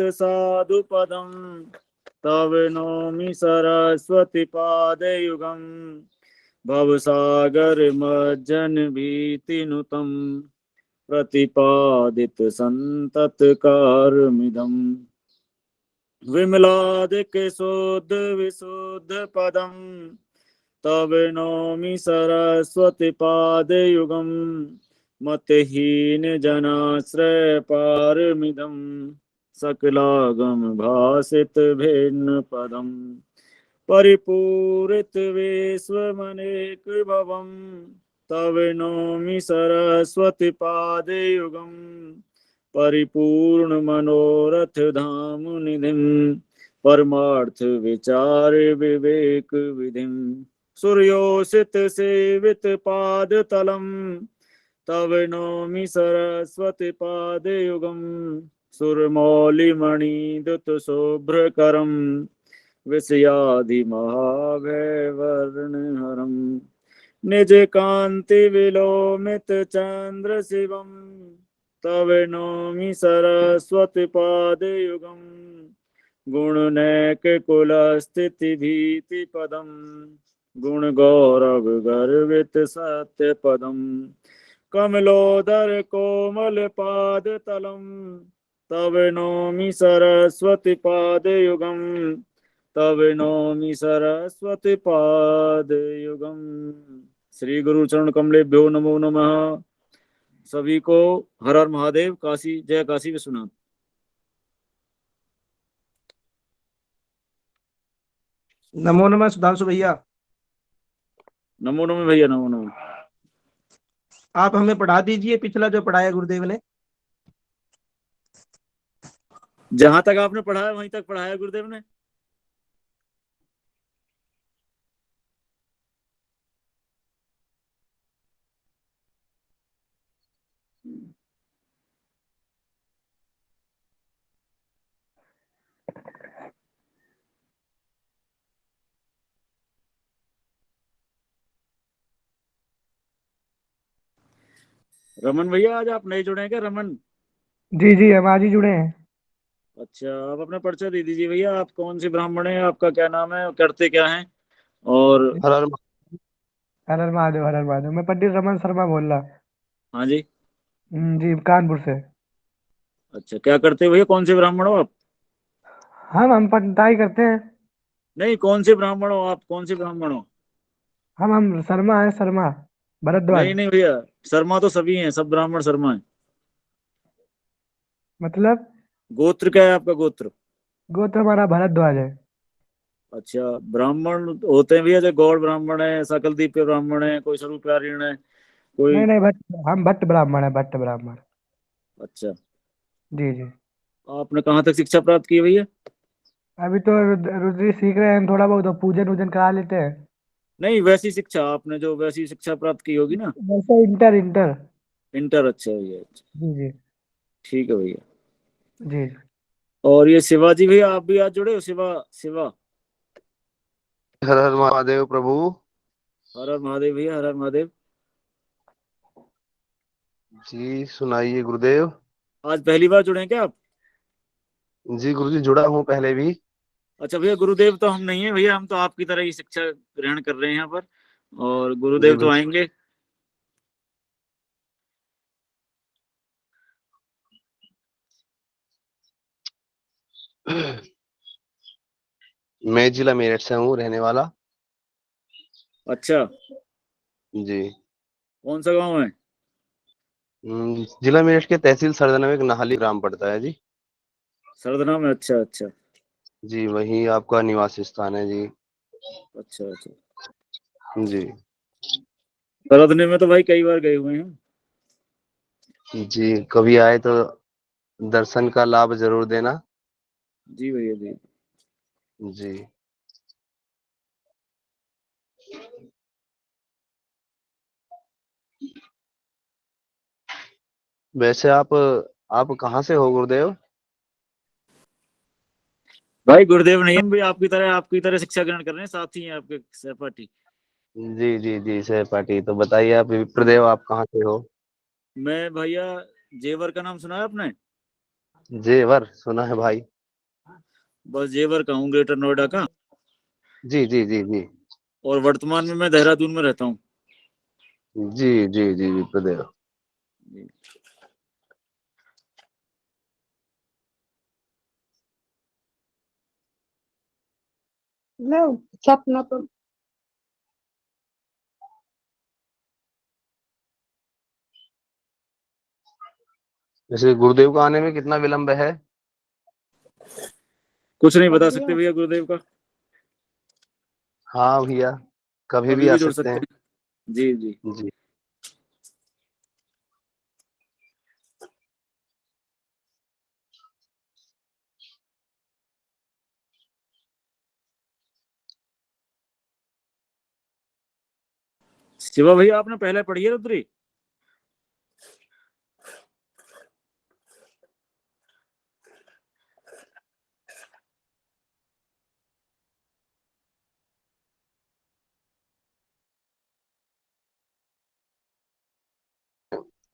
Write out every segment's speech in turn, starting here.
साधुपदं तव नौमि सरस्वती पादयुगं भवसागरमज्जन भीतिनुतं प्रतिपादित संततकारमिदम् विमलादिक शुद्ध विशुद्ध पदं तव नौमि सरस्वती पादयुगं मतहीन जनाश्रय पारमिदं सकलागम भासित भिन्न पदं परिपूरित विश्वमनेक भवं तव नौमि सरस्वती पादयुगं परिपूर्ण मनोरथ धाम निधिं परमार्थ विचार विवेक विधिं सूर्योषित सेवित पाद तलम तव नौमि सरस्वती पादयुगं सुरमौलिमणिदुत शुभ्रकरं विषयाधि महाभयवर्णहरं निज कांति विलोमित चंद्र शिवं तव नौमि सरस्वती पादयुगं गुणनैक कुलस्थिति भीति पदं गुण गौरव गर्वित सत्य पदं कमलोदर कोमल पाद तलम तव नौमि सरस्वती पादयुगं तव नौमि सरस्वती पादयुगं। श्री गुरु चरण कमलेभ्यो नमो नमः। सभी को हर हर महादेव। काशी जय काशी विश्वनाथ। नमो नमः सुधांशु भैया। नमो नमः भैया, नमो नमः। आप हमें पढ़ा दीजिए पिछला जो पढ़ाया गुरुदेव ने। जहां तक आपने पढ़ाया वहीं तक पढ़ाया गुरुदेव ने। रमन भैया आज आप नए जुड़े हैं क्या? रमन जी जी हम आज ही जुड़े हैं। अच्छा, आप अपना परिचय दे दीजिए भैया। आप कौन से ब्राह्मण हैं, आपका क्या नाम है, करते क्या हैं? और हर हर महादेव, हर हर महादेव। मैं पंडित रमन शर्मा बोल रहा। हाँ जी। जी कानपुर से। अच्छा, क्या करते हो भैया? कौन से ब्राह्मण हो आप? हम पंडिताई करते हैं। नहीं, कौन से ब्राह्मण हो आप? कौन से ब्राह्मण हो? हम शर्मा है, शर्मा भरद्वाज। नहीं नहीं भैया, शर्मा तो सभी हैं, सब ब्राह्मण शर्मा हैं। मतलब गोत्र क्या है आपका? गोत्र? गोत्र हमारा भरद्वाज है। अच्छा, ब्राह्मण होते हैं भैया, जैसे गौड़ ब्राह्मण है, सकल दीप्य ब्राह्मण है, कोई स्वरूपारीण है, कोई। नहीं नहीं भट्ट, हम भट्ट ब्राह्मण है, भट्ट ब्राह्मण। अच्छा, जी जी। आपने कहाँ तक शिक्षा प्राप्त की है भैया? अभी तो रुद्री सीख रहे हैं, थोड़ा बहुत तो पूजन वूजन करा लेते हैं। नहीं, वैसी शिक्षा आपने जो वैसी शिक्षा प्राप्त की होगी ना। वैसे इंटर इंटर। इंटर? अच्छा भैया, अच्छा। जी जी। ठीक है भैया। जी और ये शिवाजी भैया, आप भी आज जुड़े हो? शिवा शिवा। हर हर महादेव प्रभु। हर हर महादेव भैया, हर हर महादेव। जी सुनाइए गुरुदेव। आज पहली बार जुड़े हैं क्या आप? जी गुरुजी जुड़ा हूँ पहले भी। अच्छा भैया, गुरुदेव तो हम नहीं है भैया, हम तो आपकी तरह ही शिक्षा ग्रहण कर रहे हैं यहाँ पर। और जी गुरुदेव तो आएंगे। मैं जिला मेरठ से हूँ रहने वाला। अच्छा, जी। कौन सा गांव है? जिला मेरठ के तहसील सरदना में एक नाहली ग्राम पड़ता है जी। सरदना में? अच्छा अच्छा। जी वही आपका निवास स्थान है जी। अच्छा अच्छा। जी। सरदने में तो भाई कई बार गए हुए हैं। जी कभी आए तो दर्शन का लाभ जरूर देना। जी भैया जी। जी। वैसे आप कहाँ से हो गुरुदेव? भाई गुरुदेव नहीं, हम भी आपकी तरह शिक्षा ग्रहण कर रहे हैं, साथी हैं आपके सहपाठी। जी जी जी सहपाठी। तो बताइए आप विप्रदेव, आप कहाँ से हो? मैं भैया जेवर का नाम सुना है आपने? जेवर सुना है भाई। बस जेवर का हूँ, ग्रेटर नोएडा का। जी जी जी जी और वर्तमान में मैं देहरादून में रहता हूँ। जी जी जी जी प्रदेव। जी। लो सपना तो जैसे गुरुदेव को आने में कितना विलंब है? कुछ नहीं बता सकते भैया गुरुदेव का। हाँ भैया, कभी भी कभी आ भी जुड़ सकते सकते हैं। हैं। जी जी। जी। शिवा भैया आपने पहले पढ़ी है रुद्री?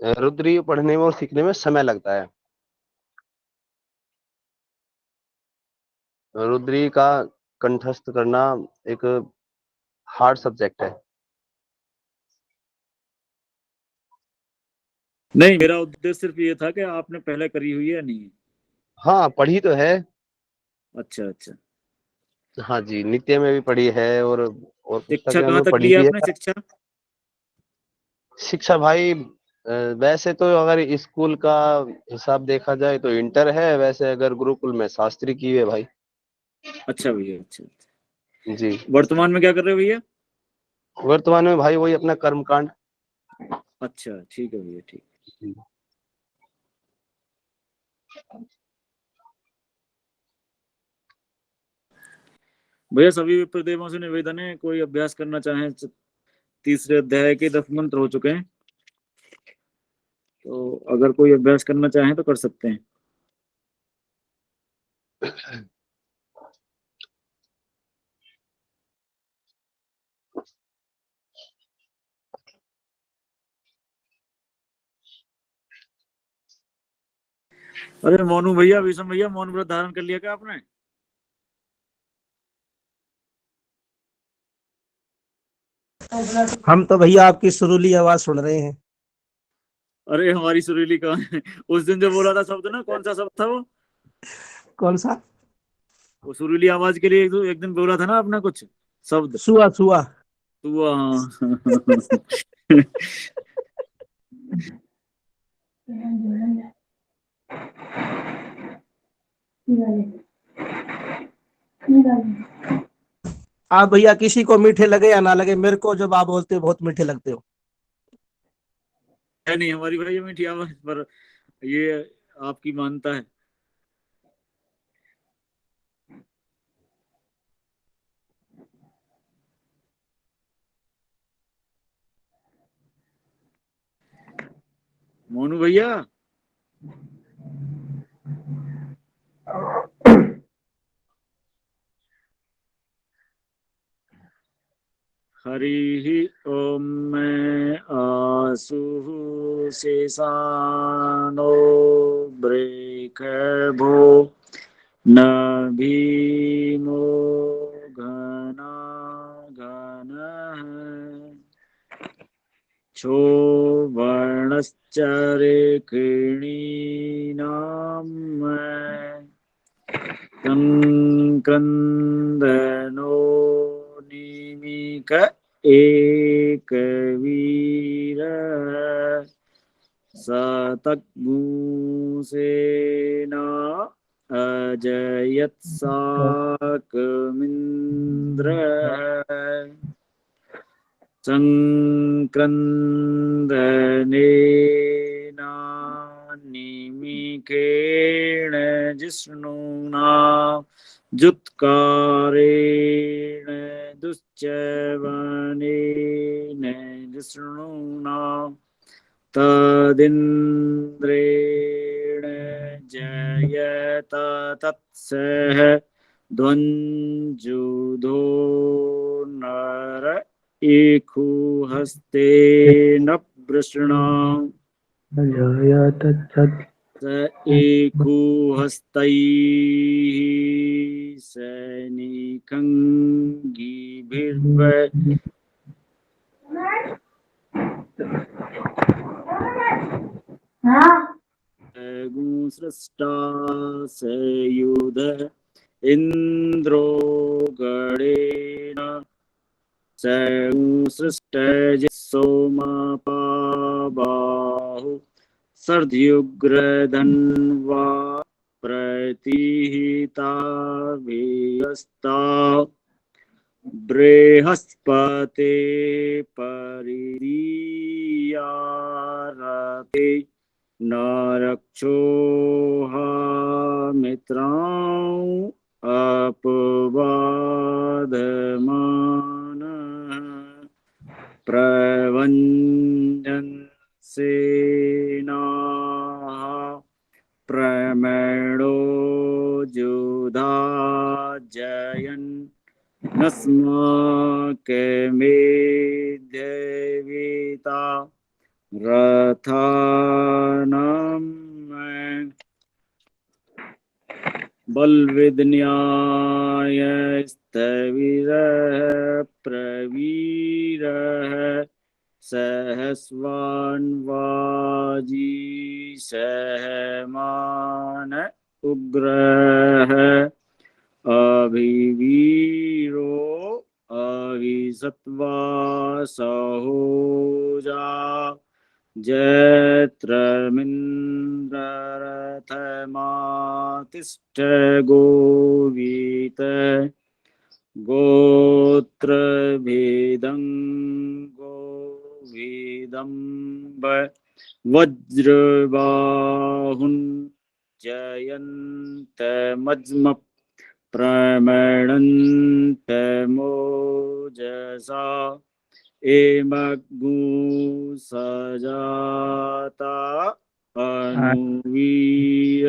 रुद्री पढ़ने में और सीखने में समय लगता है। रुद्री का कंठस्थ करना एक हार्ड सब्जेक्ट है। नहीं, मेरा उद्देश्य सिर्फ ये था कि आपने पहले करी हुई है या नहीं। हाँ पढ़ी तो है। अच्छा अच्छा। हाँ जी, नित्य में भी पढ़ी है और शिक्षा पुस्तकें कहाँ में तक पढ़ी ली है भी आपने है। शिक्षा? शिक्षा भाई वैसे तो अगर स्कूल का हिसाब देखा जाए तो इंटर है, वैसे अगर गुरुकुल में शास्त्री की है भाई। अच्छा भैया, अच्छा। जी। वर्तमान में क्या कर रहे हो भैया? वर्तमान में भाई वही अपना कर्मकांड। अच्छा ठीक है भैया, ठीक। भैया सभी विप्रदेवों से निवेदन है, कोई अभ्यास करना चाहे। तीसरे अध्याय के 10 मंत्र हो चुके हैं, तो अगर कोई अभ्यास करना चाहे तो कर सकते हैं। अरे मोनू भैया, विषम भैया, मौन व्रत धारण कर लिया क्या आपने? हम तो भैया आपकी सुरीली आवाज सुन रहे हैं। अरे हमारी सुरीली कहाँ है? उस दिन जो बोला था शब्द ना, कौन सा शब्द था वो? कौन सा? वो सुरीली आवाज के लिए एक दिन बोला था ना आपने कुछ शब्द। सुआ सुआ। तू आप भैया किसी को मीठे लगे या ना लगे, मेरे को जब आप बोलते हो बहुत मीठे लगते हो। है नहीं हमारी भाई मीठी आवाज पर, ये आपकी मानता है। मोनू भैया, हरि ओम में आसु शेषानो ब्रेक भो न भीमो घना घन छो वर्णश्चरे कृणीनाम संक्रंदनो निमिक एक वीर सतग्मुसेना अजयत्साकमिन्द्र संक्रंदनेनानिमिकेण जिष्णुना जुत्कारेण दुश्चवनेन जिष्णुना तदिन्द्रेण जयत तत्सह ध्वंजुधो नर एको हस्ते न वृषणा जय तत्सत् स एकुहस्तैः सैनिकं गीभिर्वै सृष्टा सयुध इन्द्रो गणेन सृष्टज सोमपाबाहु सर्दयुग्रधन्वा प्रतिहिताभियस्ता बृहस्पते परिदीयारते न रक्षोहामित्रां अपवादमानः प्रवञ्जन्सेनाः प्रमेणो जुधा जयन् नस्माकमेध्यविता रथानां बलविद्न्यायस्तविरः प्रवीरः सहस्वान्वाजी सहमान उग्रः अभिवीरो अभिसत्वा सहोजा जत्रमिन्द्ररथमातिष्ठ गोवीत गोत्रभेदं गोविदम्ब वज्रबाहुं जयन्तमज्म प्रमणन्तमोजसा एमग्गु सजाता अनुवीर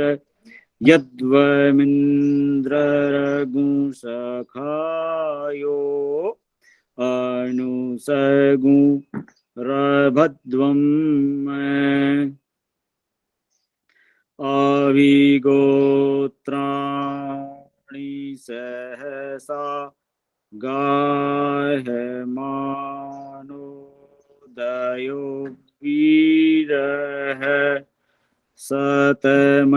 यद्वमिन्द्ररघुसखायो अनुसगु रभद्वं अभिगोत्राणि सहसा गायमानोदयो वीरः सतमन्युरिन्द्रः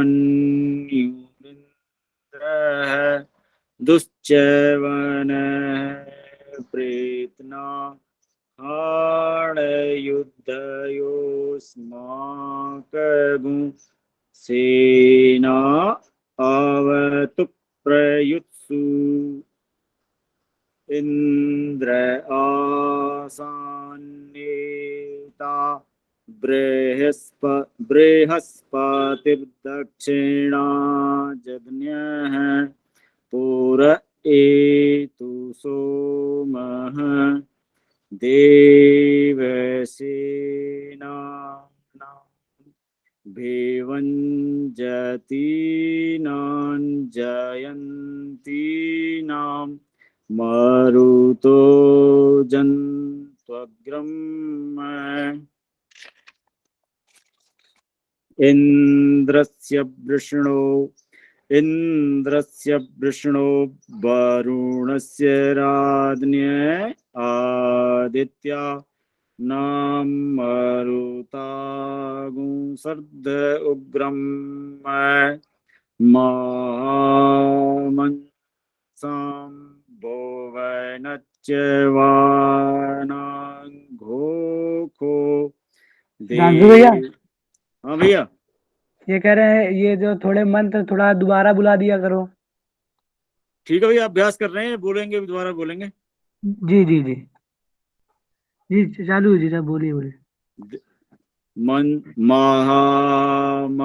दुश्चवनः प्रेतना हाणयुद्धयोस्माकगु सेना अवतु प्रयुत्सु इंद्र आसान्नेता बृहस्पतिर्दक्षिणा जज्ञः पुर एतु सोमः देवसेना भेवञ्जतीनां जयन्तीनां मरुतो जन्त्वग्रम् इन्द्रस्य वृषणो वरुणस्य राज्ञः आदित्या नाम मरुतागु सर्द उग्रम महामंसां भुवनच्यवानाघोखो राजू भैया हाँ भैया ये कह रहे हैं ये जो थोड़े मंत्र थोड़ा दोबारा बुला दिया करो। ठीक है भैया, अभ्यास कर रहे हैं, बोलेंगे दोबारा बोलेंगे। जी जी जी जी चालू जी, साहब बोलिए बोलिए। मन महामंसां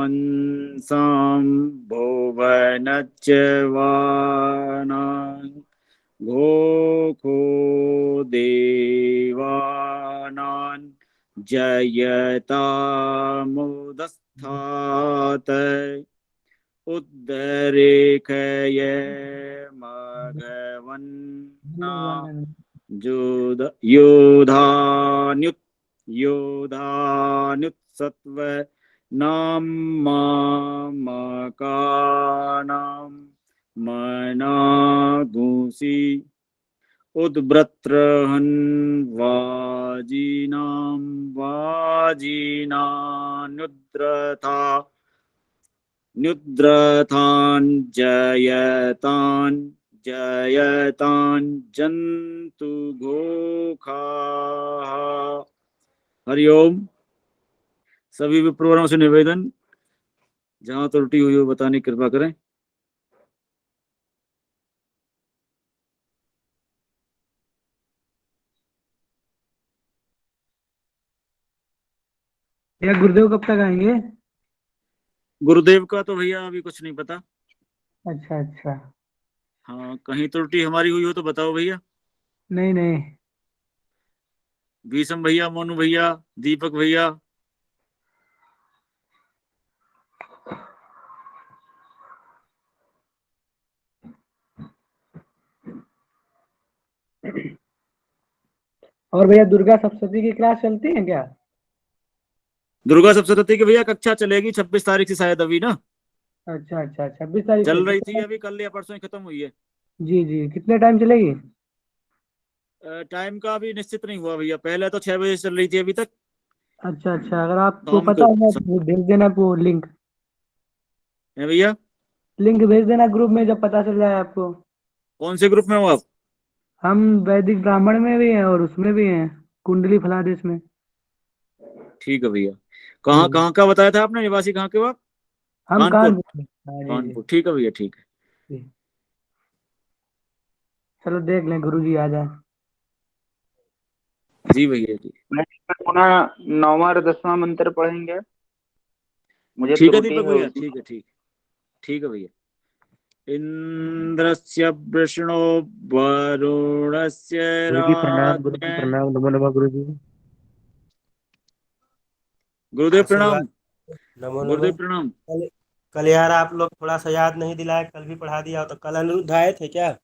भुवनच्यवानाघोखो देवानां जयतामुदस्थात उद्धरेखय मघवन्ना योधान्युत्सत्व नामकानां मनागुंसि उद्भ्रत्रहन् वाजिनान्युद्रथा न्युद्रथान् जयतान् जन्तु घोखाः। हरिओम। सभी विप्रों से निवेदन, जहां त्रुटि हुई हो बताने की कृपा करें। भैया गुरुदेव कब तक आएंगे? गुरुदेव का तो भैया अभी कुछ नहीं पता। अच्छा अच्छा। हाँ, कहीं त्रुटि हमारी हुई हो तो बताओ भैया। नहीं नहीं। भीषम भैया, मोनू भैया, दीपक भैया। और भैया दुर्गा सप्तशती की क्लास चलती है क्या? दुर्गा सप्तशती की भैया कक्षा चलेगी 26 तारीख से शायद अभी ना। अच्छा अच्छा, 26 तारीख से चल रही थी, कितने? अभी कल या परसों ही खत्म हुई है। जी जी, कितने टाइम चलेगी? टाइम का अभी निश्चित नहीं हुआ भैया, पहले तो 6 बजे से चल रही थी अभी तक अच्छा अच्छा, अगर आपको शाम पता को। है तो भेज देना वो लिंक। है भैया? लिंक भेज देना ग्रुप में जब पता चल जाए आपको। कौन से ग्रुप में हो आप? हम वैदिक ब्राह्मण में भी हैं और उसमें भी हैं, कुंडली फलादेश में। ठीक है भैया। जी। कहाँ कहाँ का बताया था आपने, निवासी कहाँ के हो आप? हम कानपुर। कानपुर में। हाँ जी जी कानपुर, ठीक है भैया, ठीक है। जी। चलो देख लें गुरु जी आ जाए। जी भैया जी। मैं पुनः 9वां और 10वां मंत्र पढ़ेंगे। मुझे ठीक है त्रुटि दीपक है भैया, उसमें। ठीक है, ठीक। ठीक है भैया। इंद्रस्य वृषणो वरुणस्य गुरु जी प्रणाम, गुरु जी राज्ञ। प्रणाम, नमो नमः गुरु जी। गुरुदेव आशीर्वाद। प्रणाम। नमो गुरुदेव नमः। प्रणाम। कल कल यार आप लोग थोड़ा सा याद नहीं दिलाए, कल भी पढ़ा दिया, तो कल अनिरुद्ध आए थे क्या?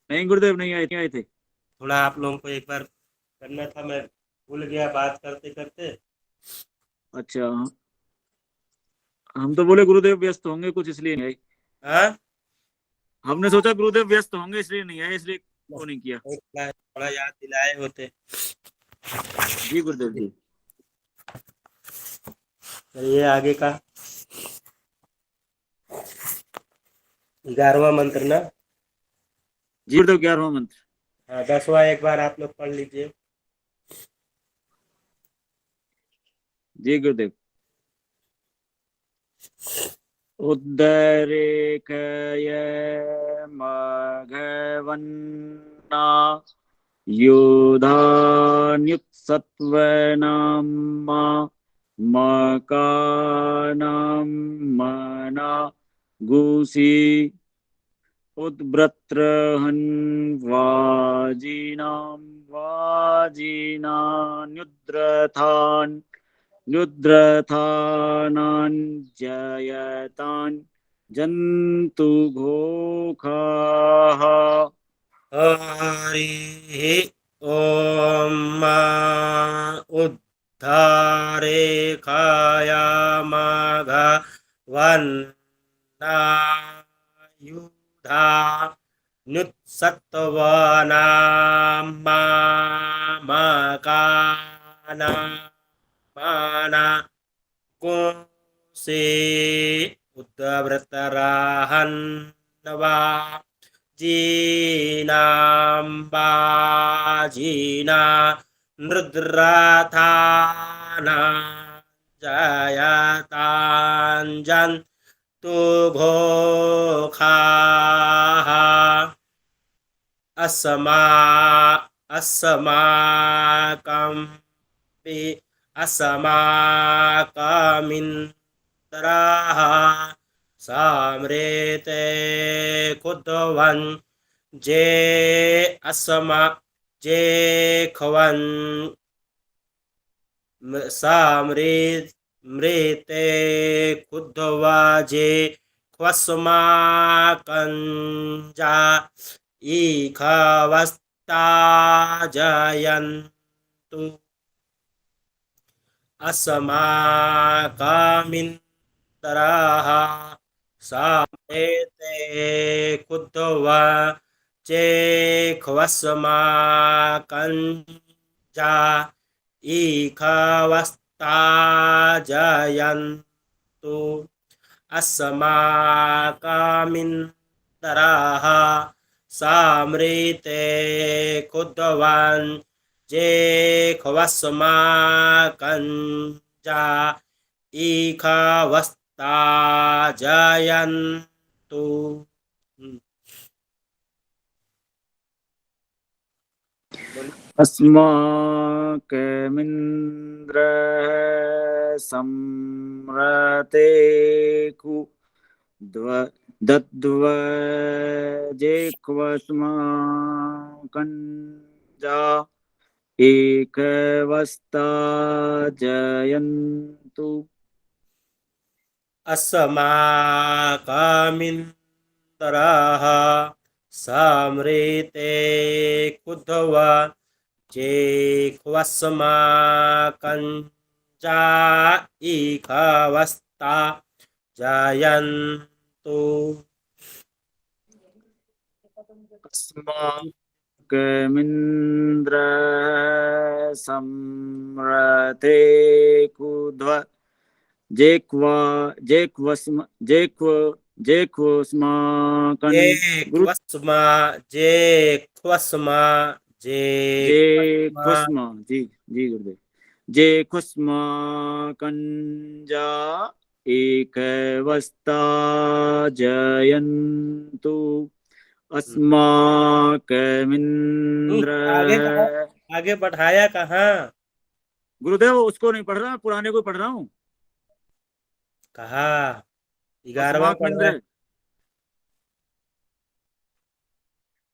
नहीं गुरुदेव, नहीं आए, नहीं आए थे। थोड़ा आप लोगों को एक बार करना था, मैं भूल गया बात करते करते। अच्छा, हम तो बोले गुरुदेव व्यस्त होंगे कुछ, इसलिए नहीं आए। हाँ, हमने सोचा गुरुदेव व्यस्त होंगे इसलिए नहीं आए, इसलिए वो नहीं किया। थोड़ा थोड़ा याद दिलाए होते। जी गुरुदेव जी। चलिए आगे का 11वां मंत्र ना। जी गुरुदेव, 11वां मंत्र। हाँ, 10वां एक बार आप लोग पढ़ लीजिए। जी गुरुदेव। उद्धरेखय मघवन्ना युधान्युत्सत्त्वनाम्मा मकानां मना गुषि उद्भ्रत्रहन् वाजिनान्युद्रथान् न्युद्रथानान् जयतान् जन्तु घोखाः। हरि ओम उद्धारेखाया माघवन्ना युधा नुत्सत्त्वनाम्मामकाना माना कुंसे उद्वृतराहन्नवा जीनाम्बाजीना रुद्राथाना जयताञ्जन्तु घोखाः अस्मा अस्माकं अस्माकमिन्द्राः साम्रेते खुद्वन् जे अस्मा जे खवन् साम्रेत मृते खुद्वा जे ख्वस्माकञ्जा ईखवस्ता जयन्तु अस्माकामिन्तराः सामेते कुद्वा चेख्वस्माकञ्जा ईखवस्ताजयन्तु अस्माकामिन्तराः सामृते कुद्वान् जेख्वस्माकञ्जा ईखवस्ताजयन्तु। अस्माकमिन्द्रः सम्रते दद्वजेक्वस्माकञ्जा एकवस्ताजयन्तु अस्माकमिन्द्राः सामृते कुद्वा जेख्वस्माकञ्जा ईखवस्ताजयन्तु। अस्माकमिन्द्रः सम्रते कुद्वा जेक्वस्माकं जेक्वस्मा जी गुरुदेव जेक्वस्माकञ्जा एकवस्ताजयन्तु अस्माकमिन्द्रः आगे बढ़ाया कहाँ? गुरुदेव उसको नहीं पढ़ रहा, पुराने को पढ़ रहा हूँ। कहा 11वां पढ़ रहा है।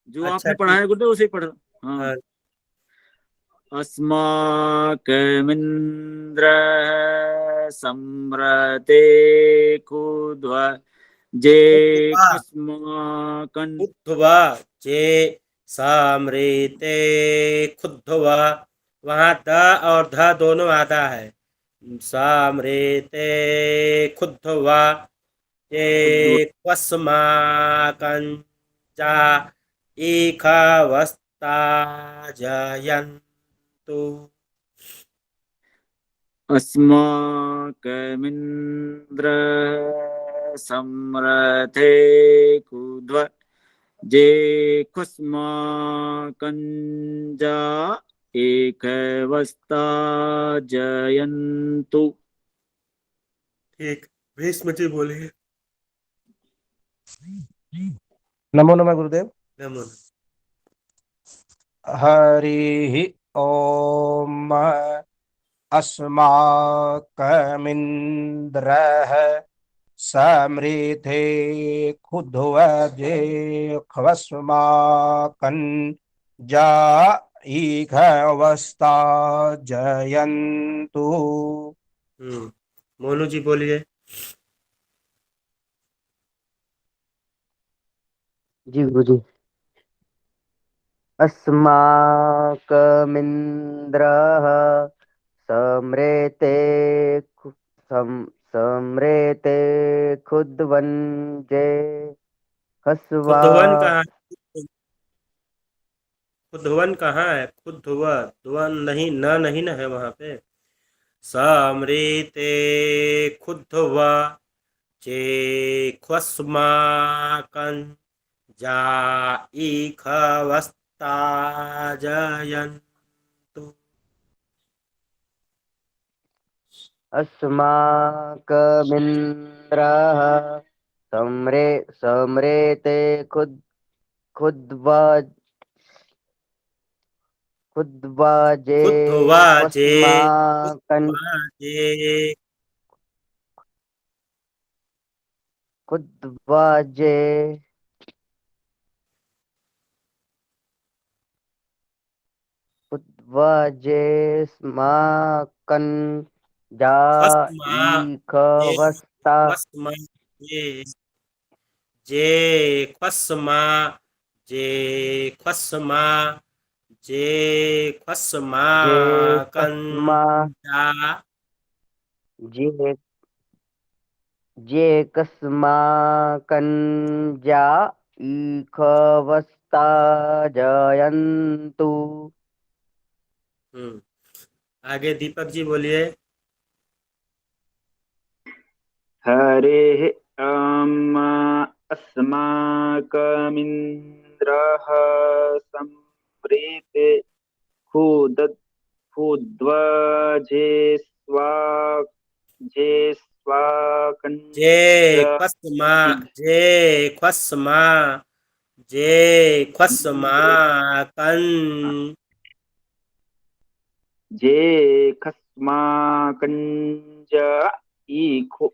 जो अच्छा, आपने पढ़ा है गुरुदेव उसे पढ़ रहा। हाँ। हाँ। अस्माकमिन्द्रः सम्रते कुद्वा जेक्वस्माकं खुद्वा जे सामृते खुद्वा, वहां द और ध दोनों आधा है। सामृते खुद्वा जेक्वस्माकञ्जा ईखवस्ताजयन्तु। अस्माकमिन्द्रः सम्रते कुद्वा जेक्वस्माकञ्जा एकवस्ताजयन्तु। ठीक, भीष्म जी बोलिए। नमो नमः गुरुदेव। नमो। हरिः ओम। अस्माकमिन्द्रः समृते खुद्वजेख्वस्माकञ्जा ईखवस्ताजयन्तु। मोनू जी बोलिए। जी गुरुजी। अस्माकमिन्द्रः समृते समृते खुद्वञ्जे खुद्वन कहाँ? खुद्वन कहाँ है? खुद्व द्वन नहीं, न नहीं ना है वहां पे। समृते खुद्वा जेख्वस्माकञ्जा ईखवस्ताजयन्तु। अस्माकमिन्द्रः समृते खुद्वा जेख्वस्माकञ्जा ईखवस्ता जेख्वस्माकञ्जा जे जे कस्माकञ्जा ईखवस्ता जयन्तु। आगे दीपक जी बोलिए। हरेः अस्माकमिन्द्रः संवृते क्षुद्ध्वजेस्वा जे जेस्वाकञ्ज ख्वस्मा जे ख्वस्मा जे ख्वस्मा कन जे खस्माकञ्ज ईखो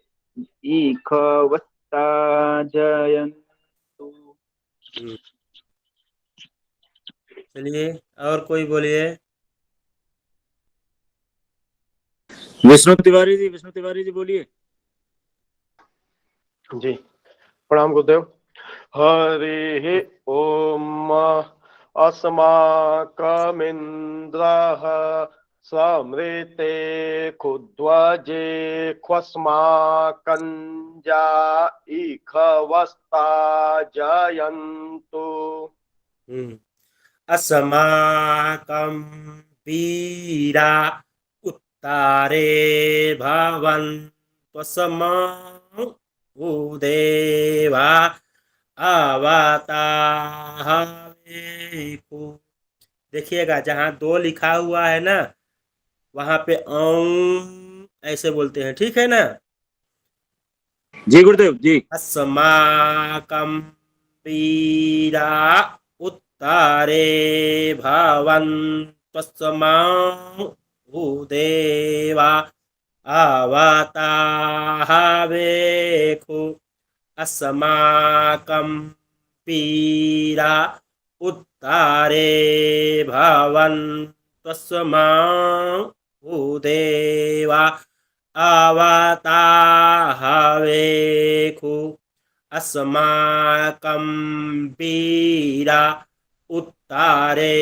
ईखवस्ता जयन्तु। चलिए और कोई बोलिए। विष्णु तिवारी जी बोलिए। जी प्रणाम गुरुदेव। हरि ओम अस्माकमिन्द्रः समृते क्षुद्ध्वजे ख्वस्माकञ्जा ईखवस्ता जयन्तु। अस्माकं वीरा उत्तारे भवन्तस्माकं देवा आवताहवेकु। देखिएगा जहाँ 2 लिखा हुआ है ना वहां पे ऐसे बोलते हैं, ठीक है ना। जी गुरुदेव जी। अस्माकं वीरा उत्तारे भवन्तस्माकं देवा आवताहवेकु। अस्माकं वीरा उत्तारे भवन्तस्माकं देवा आवताहवेकु। अस्माकं वीरा उत्तारे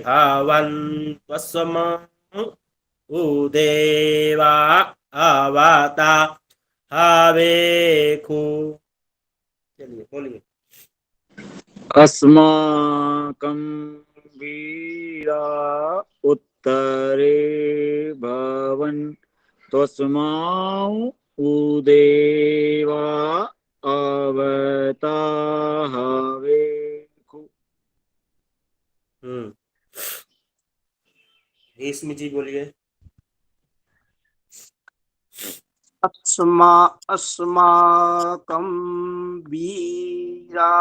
भवन्तस्माकं देवा आवताहवेकु। चलिए बोलिए। अस्माकं वीरा उत्तरे भवन्तस्माकं देवा आवताहवेकु। भीष्म जी बोलिए। अस्माकं वीरा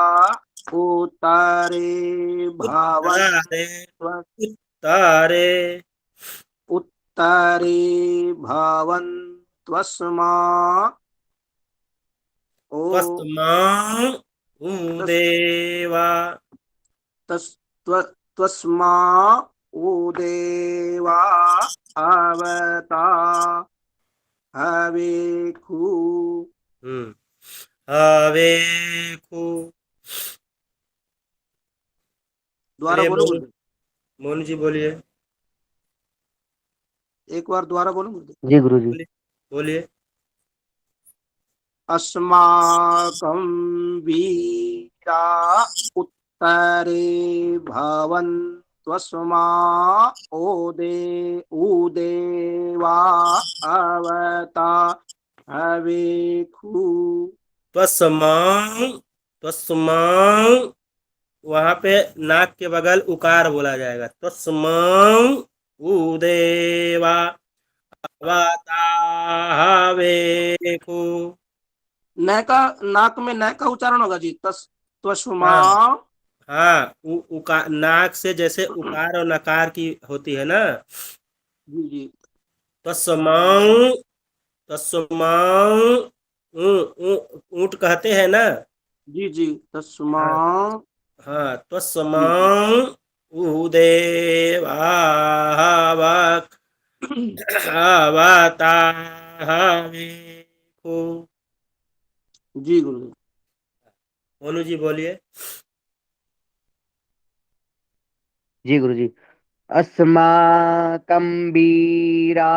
उत्तरे उत्तरे देवा देवा आवताहवेकु। हवेकु। दोबारा चलिए बोलो मोनू जी बोलिए। एक बार दोबारा बोलो। जी गुरुजी। बोलिए। अस्माकं वीरा उत्तरे भवन्तस्माकं देवा आवताहवेकु। त्वस्मां वहां पे नाक के बगल उकार बोला जाएगा। त्वस्मां देवा आवताहवेकु। नाक में न का उच्चारण होगा जी। त्वस्मा। हाँ उकार नाक से जैसे उकार और नकार की होती है ना। जी जी। तस्मां ऊंट कहते हैं ना। जी जी तस्मा। हाँ तस्मां देवा आवताहवेकु। जी गुरु। मोनू जी बोलिए। जी गुरुजी। अस्माकं वीरा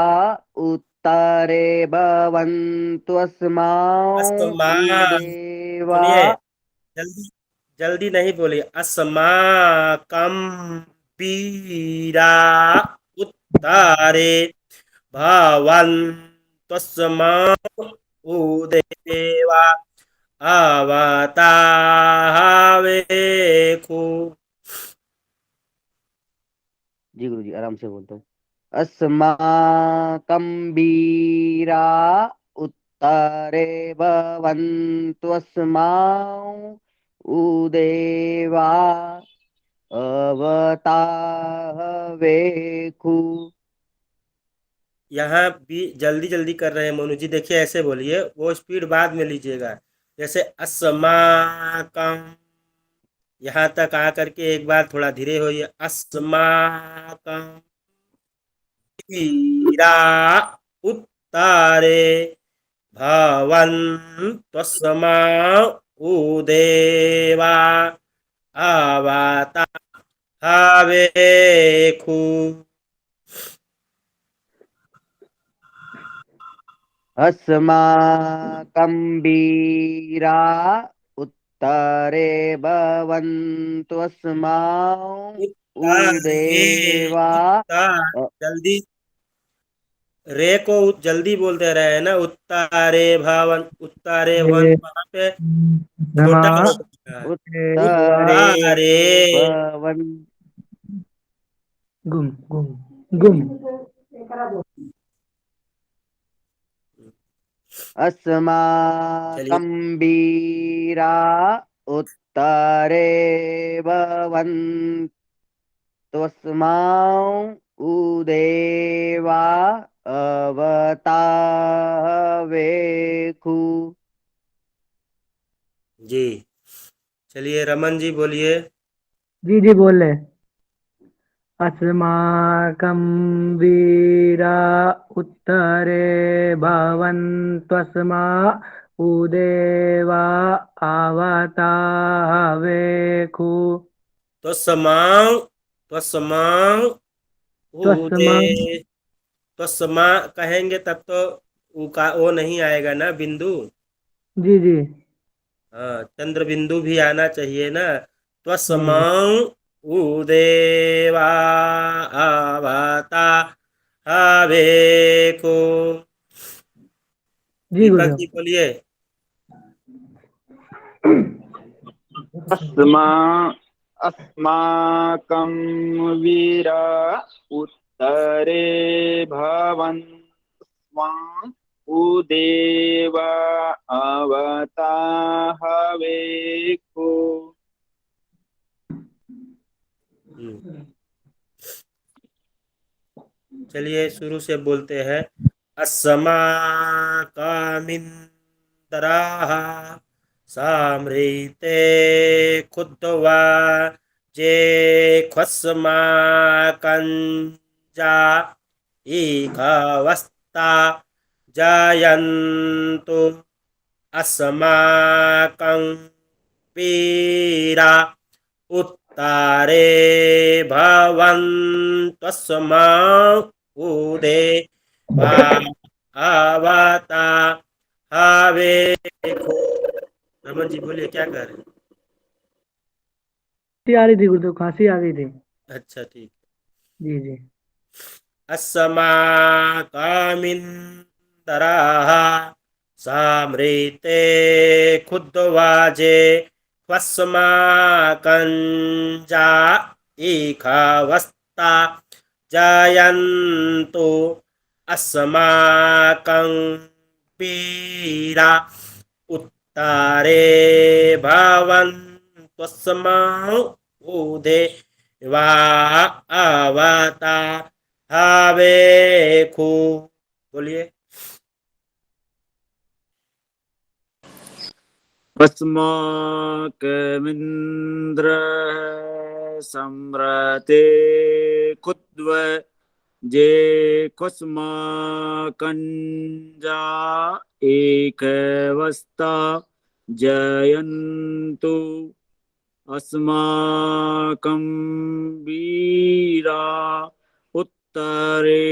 उत्तरे भवन्तु अस्मा देवा। सुनिए, जल्दी जल्दी नहीं बोलिए। अस्माकं वीरा उत्तरे भवन्तस्माकं देवा अवतावेखु। जी गुरु जी, आराम से बोलता हूँ। अस्माकं वीरा उत्तरे भवन्तु देवा अवतावेखु। यहाँ भी जल्दी जल्दी कर रहे हैं मोनू जी, देखिए ऐसे बोलिए, वो स्पीड बाद में लीजिएगा। जैसे अस्माकं, यहाँ तक आ करके एक बार थोड़ा धीरे होइए। अस्माकं वीरा उत्तरे भवन्तस्माकं देवा अवतावेखु। अस्माकं वीरा उत्तरे भवन्तु देवा। जल्दी रे को जल्दी बोलते रहे हैं ना। उत्तारे भवन, उत्तारे भवन, वहां पे छोटा हो जाएगा। उत्तरे उत्तारे भवन गुम गुम गुम। अस्माकं वीरा उत्तरे भवन्तु देवा अवतावेखु। जी चलिए, रमन जी बोलिए। जी जी बोल रहे। अस्माकं वीरा उत्तरे भवन्तस्माकं देवा अवतावेखु। तो समां, तो समां त्वस्मा उदे, तो समा कहेंगे तब तो ऊ का ओ नहीं आएगा ना, बिंदु। जी जी हाँ, चंद्र बिंदु भी आना चाहिए ना। तो जी समां उदेवा आवता हवेको। जी दीपक गुरुदेव। जी बोलिए। अस्माकं वीरा उत्तरे भवन्त्वां उदेवा अवताहवेको। चलिए शुरू से बोलते हैं। अस्माकमिन्द्राः सामृते खुद्वा जे ख्वस्माकञ्जा इखवस्ता जायन्तु अस्माकं वीरा उत्तरे भवन्तस्माकं देवा अवता हवेको। रमन जी बोलिए, क्या कर रहे हैं? खांसी आ रही थी गुरुदेव, खांसी आ गई थी। अच्छा ठीक। जी जी अस्माकमिन्द्राः सामृते खुद्वाजे ख्वस्माकञ्जा इखवस्ता जायन्तु अस्माकं वीरा उत्तरे भवन्तस्माकं देवा अवता हवेखु। बोलिए। अस्माकमिन्द्रः सम्रते खुद्व जे कस्माकञ्जा एकवस्ता जयन्तु अस्माकं वीरा उत्तरे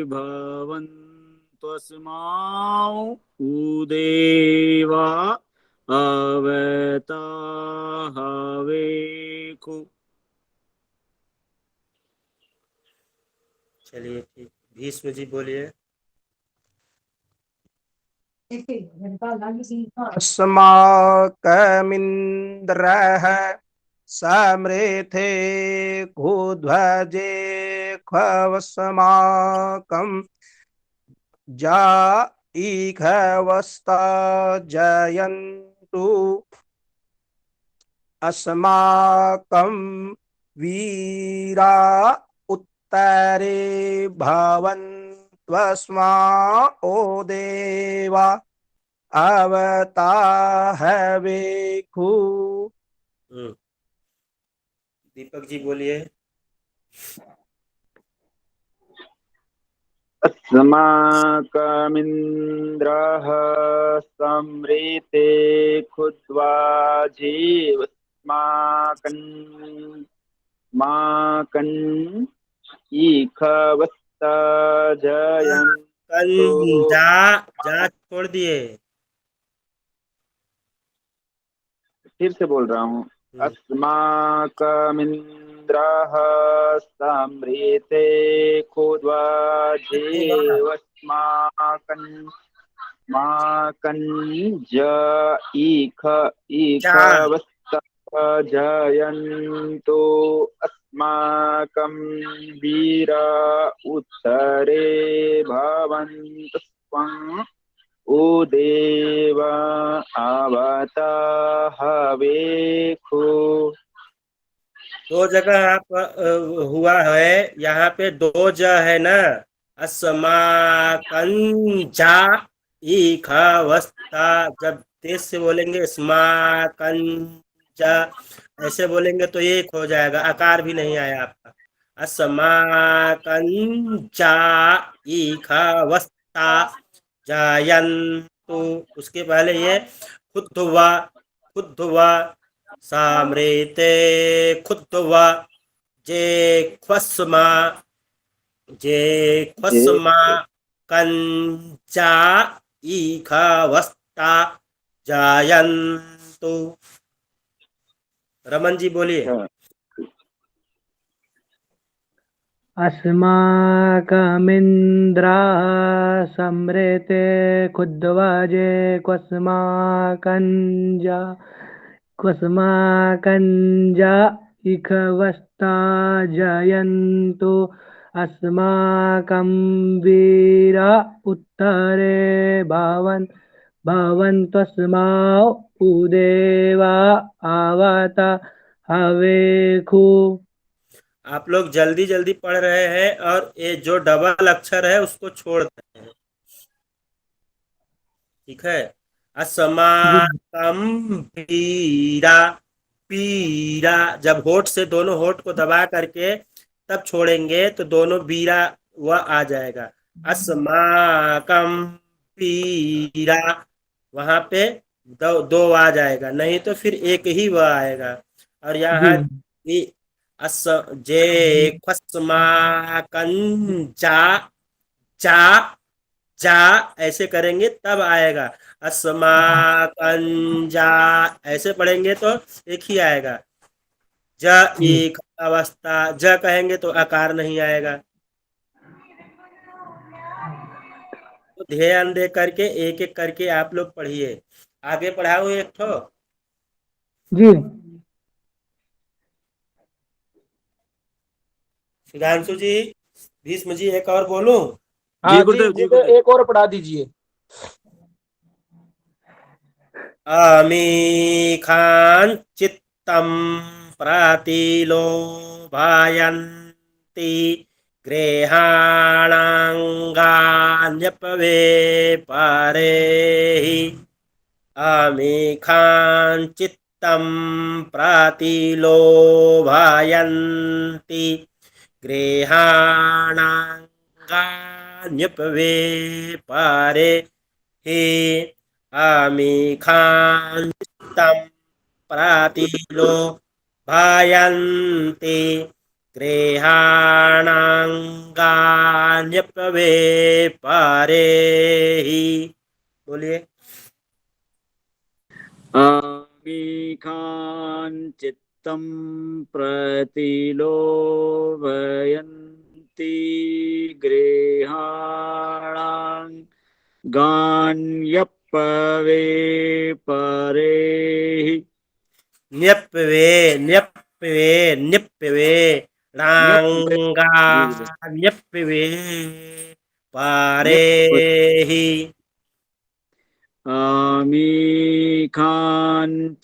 भवन्तु त्वस्माउ उदेवा अवता हवेखु। चलिए ठीक, भीष्म जी बोलिए। अस्माकमिन्द्रः समृथे कुध्वजे खवस्माकं जाईखवस्ता जयन्तु अस्माकं वीरा उत्तरे भवन्त्वस्मा ओ देवा अवता हवेखु। दीपक जी बोलिए। अस्माकमिन्द्रः समृते खुद्वा जीवस्माकन् माकन् ईखवस्ता जयन्तु। जा छोड़ दिए। फिर से बोल रहा हूँ। अस्माकमिन्द्रः समृते खुद्वा जीवस्माकन् माकन् ईखवस्ता जयन्तु अस्माकं वीरा उत्तरे भवन्तस्त्वं उदेवा आवता हवेखु। दो जगह आप हुआ है, यहाँ पे दो ज है ना, अस्माकंजा ईखवस्ता। जब तेज से बोलेंगे अस्माकंजा, ऐसे बोलेंगे तो ये एक हो जाएगा, आकार भी नहीं आया आपका। अस्माकंजा ईखवस्ता जायन्तु, उसके पहले ये खुद्वा सामृते खुद्वा जे ख्वस्मा कंचा ईखवस्ता जायन्तु। रमन जी बोलिए। अस्माकमिन्द्रः समृते खुद्वजे क्वस्माकञ्जा इखवस्ता जयन्तु अस्माकं वीरा उत्तरे भवन्तस्मा उदेवा आवता हवेखु। आप लोग जल्दी जल्दी पढ़ रहे हैं और ये जो डबल अक्षर है उसको छोड़ रहे हैं, ठीक है। अस्माकम पीरा, पीरा जब होठ से दोनों होठ को दबा करके तब छोड़ेंगे तो दोनों बीरा वह आ जाएगा। अस्माकम पीरा, वहां पे दो आ जाएगा, नहीं तो फिर एक ही वह आएगा। और यहाँ जे खस्माकंजा जा जा ऐसे करेंगे तब आएगा। अस्माकंजा ऐसे पढ़ेंगे तो एक ही आएगा। ज एक अवस्था, ज कहेंगे तो आकार नहीं आएगा। तो ध्यान दे करके एक एक करके आप लोग पढ़िए। आगे पढ़ाओ एक ठो जी। सुधांशु जी, भीष्म जी, एक और बोलूं? हाँ जी, एक और पढ़ा दीजिए। अमीखान चित्तम प्रातिलोभायन्ति गृहाणांगान्यपवे पारेहि। अमीखान चित्तम प्रातिलोभायन्ति गृहाणांगान्यपवे पारेहि। अमीखान चित्तम प्रातिलोभायन्ति गृहाणांगान्यपवे पारेहि। बोलिए। आमीखान चित्तं प्रतिलोभयन्ति गृहाणां गान्यपवे परेहि। न्यप्वे न्यप्वे न्यप्वे न्यप्वे रांगा जी जी न्यप्वे न्यप्वे पारेहि। आमीखान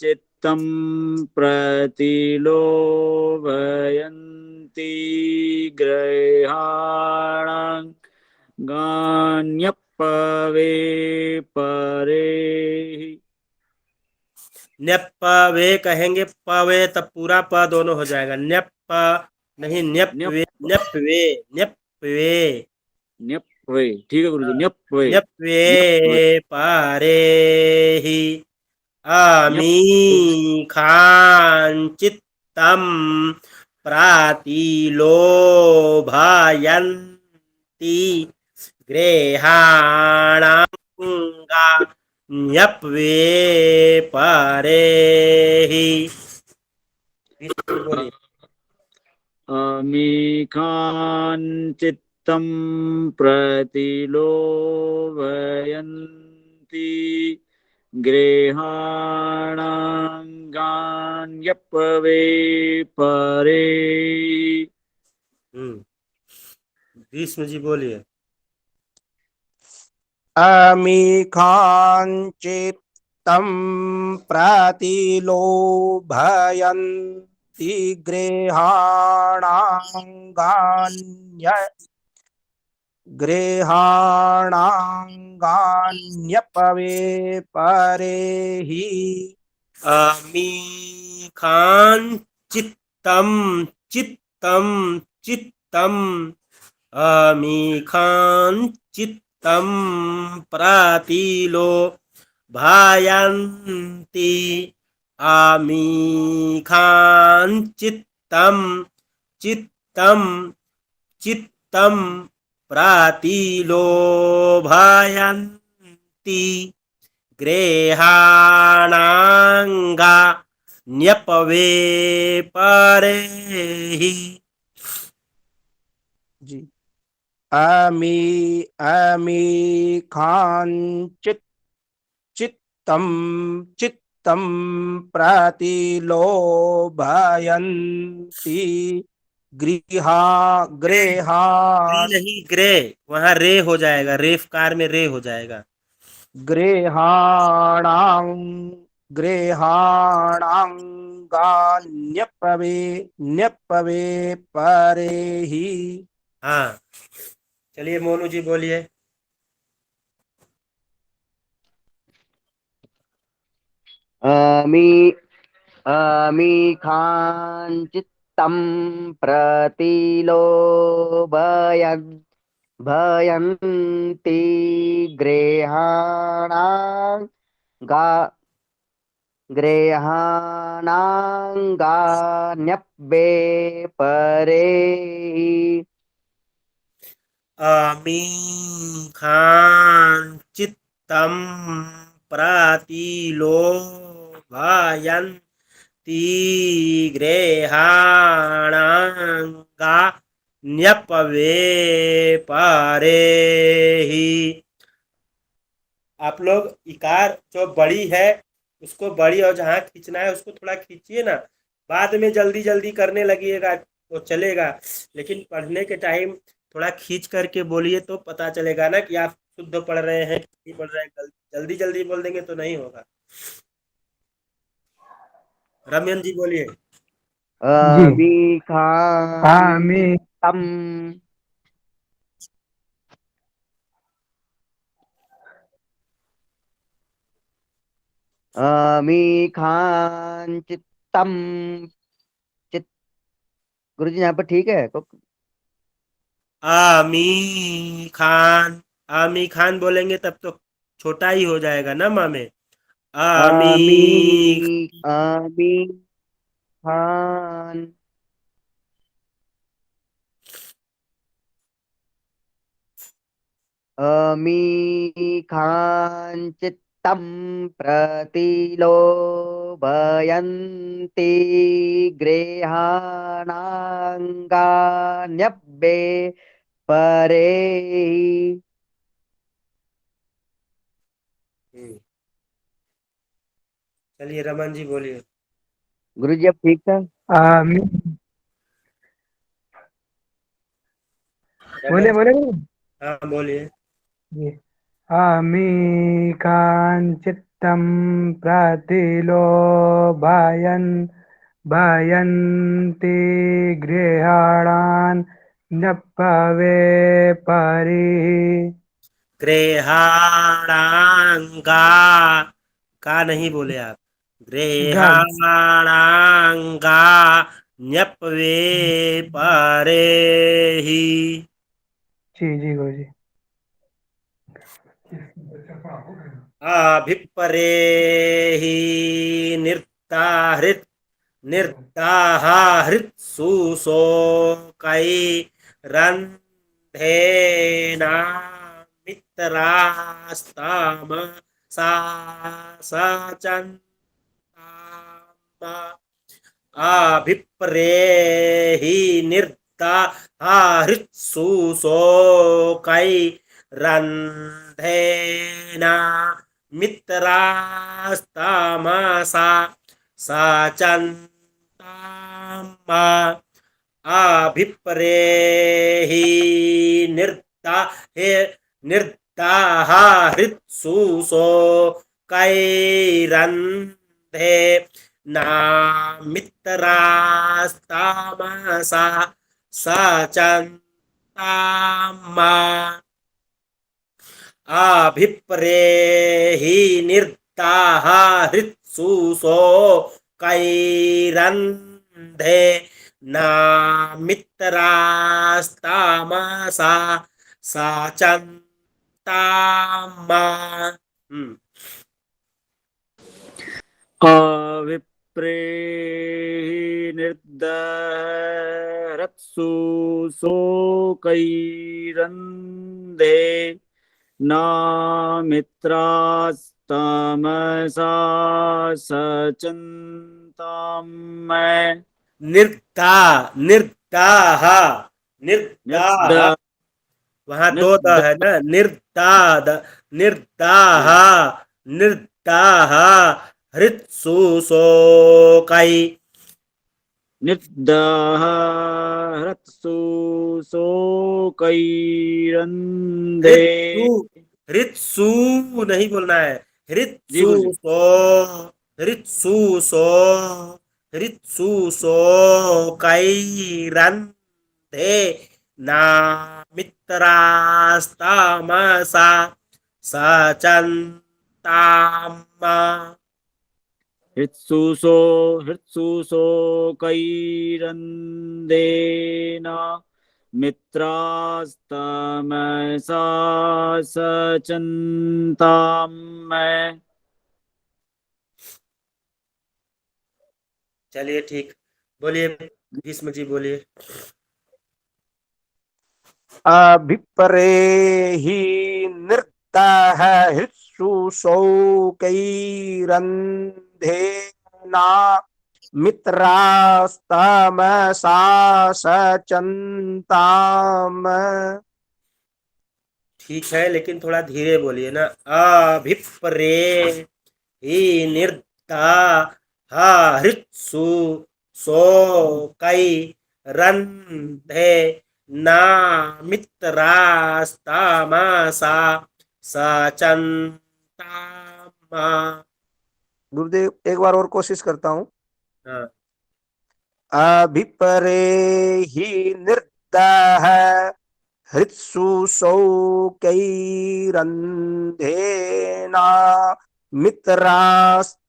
चित्तं प्रतिलोभयन्ति गृहाणां गान्यपवे परेहि। न्यप्वे कहेंगे पवे तब पूरा प दोनों हो जाएगा। न्यप नहीं, न्यप्वे न्यप न्यप्वे न्यप्वे न्यप्वे ठीक है गुरुजी, न्यप्वे न्यप्वे न्यप्वे पारेहि। न्यप्वे आमीखाञ्चित्तं प्रातिलोभयन्ति गृहाणांगा न्यप्वे परेहि। बोलिए। आमीखान चित्तं प्रतिलोभयन्ति गृहाणां गान्यपवे परेहि। भीष्म जी बोलिए। अमीखाञ्चित्तं प्रतिलोभयन्ति गृहाणांगान्यपवे परेहि। अमीखाञ्चित्तं चित्तं चित्तं अमीखाञ्चित्तं प्रतिलोभयन्ति अमीखाञ्चित्तं चित्तं चित्तं प्रतिलोभयन्ति गृहाणांगा न्यपवे परेहि। जी चित्तं चित्तं प्रतिलोभयन्ति गृहा नहीं, ग्रे वहां रे हो जाएगा, रेफकार में रे हो जाएगा। गृहाणांगान्यपवे परेहि। हाँ, चलिए मोनू जी बोलिए। अमीखाञ्चित्तं भयन्ति गृहाणांगान्यपवे परेहि। अमीखाञ्चित्तं प्रतिलोभयन्ति गृहाणांगा न्यपवे परेहि। आप लोग इकार जो बड़ी है उसको बड़ी, और जहाँ खींचना है उसको थोड़ा खींचिए ना। बाद में जल्दी जल्दी करने लगिएगा तो चलेगा, लेकिन पढ़ने के टाइम थोड़ा खींच करके बोलिए तो पता चलेगा ना कि आप शुद्ध पढ़ रहे हैं कि नहीं पढ़ रहे हैं। जल्दी जल्दी बोल देंगे तो नहीं होगा। रमन जी बोलिए। अमीखाञ्चित्तं अमीखाञ्चित्तं चित गुरुजी यहाँ पर ठीक है? आमी खान, आमी खान बोलेंगे तब तो छोटा ही हो जाएगा ना माँ में। आमी आमी खान अमीखाञ्चित्तं प्रतिलोभयन्ति गृहाणाङ्गान्यब्बे परे। चलिए रमन जी बोलिए। गुरुजी अब ठीक था? आमी बोले रमन बोले हाँ बोलिए। जी। अमीकाञ्चित्तं प्रतिलोभयन् भयन्ति गृहाणान् नप्पवे परिः। गृहाणांगा का नहीं बोले आप, गा गृहाणांगा न्यपवे परे ही। जी गुरुजी। अभिपरे ही निर्ताहृत निर्ताहृत सुशोकै रन्धेना मित्रास्ताम सा सचन्ताम। अभिप्रेहि निर्दाहृत सुशोकै रन्धेना मित्रास्तामसा सचन्ताम। अभिप्रेहि निर्दाहृत सुशोकैरन्धे नामित्रास्तामसा सचन्ताम। अभिप्रेहि निर्दाहृत सुशोकैरन्धे नामित्रास्तामसा सचन्ताम। अविप्रेहि निर्दहरत्सु शोकैरन्धे नामित्रास्तामसा सचन्ताम। निर्दा निर्दाह निर्दाह वहां दो द है ना, निर्दाद निर्दाह निर्दाह हृत्सु शोकै निर्दाहरत्सु शोकैरन्धे। हृत्सु नहीं बोलना है, जी गुरुजी। हृत्सु शोकैरन्धे नामित्रास्तामसा सचन्ताम। हृत्सु शोकैरन्धेना मित्रास्तमसा सचन्ताम। चलिए ठीक, बोलिए भीष्म जी बोलिए। अभिप्रेहि निर्दाहृत्सु शोकैरन्धेना मित्रास्तमसा सचन्ताम। ठीक है, लेकिन थोड़ा धीरे बोलिए ना। अभिप्रेहि निर्दाहृत्सु शोकैरन्धे नामित्रास्तामसा सचन्ताम। गुरुदेव एक बार और कोशिश करता हूँ। हाँ। अभिप्रेहि निर्दाहृत्सु शोकैरन्धेना मित्रास्तमसा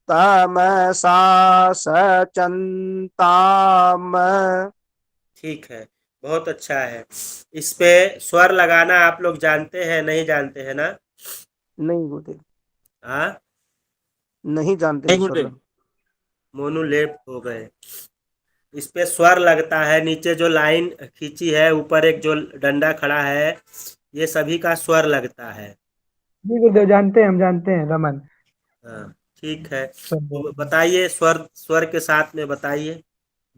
सचन्ताम। ठीक है, बहुत अच्छा है। इस पे स्वर लगाना आप लोग जानते हैं, नहीं जानते हैं ना? नहीं गुरुदेव, हाँ, नहीं जानते नहीं ईश्वर। गुरुदेव। मोनुलेप हो गए। इस पे स्वर लगता है, नीचे जो लाइन खींची है, ऊपर एक जो डंडा खड़ा है, ये सभी का स्वर लगता है। जी गुरुदेव, जानते हैं, हम जानते हैं, रमन। हाँ, ठीक है। सब तो बताइए, स्वर स्वर के साथ में बताइए,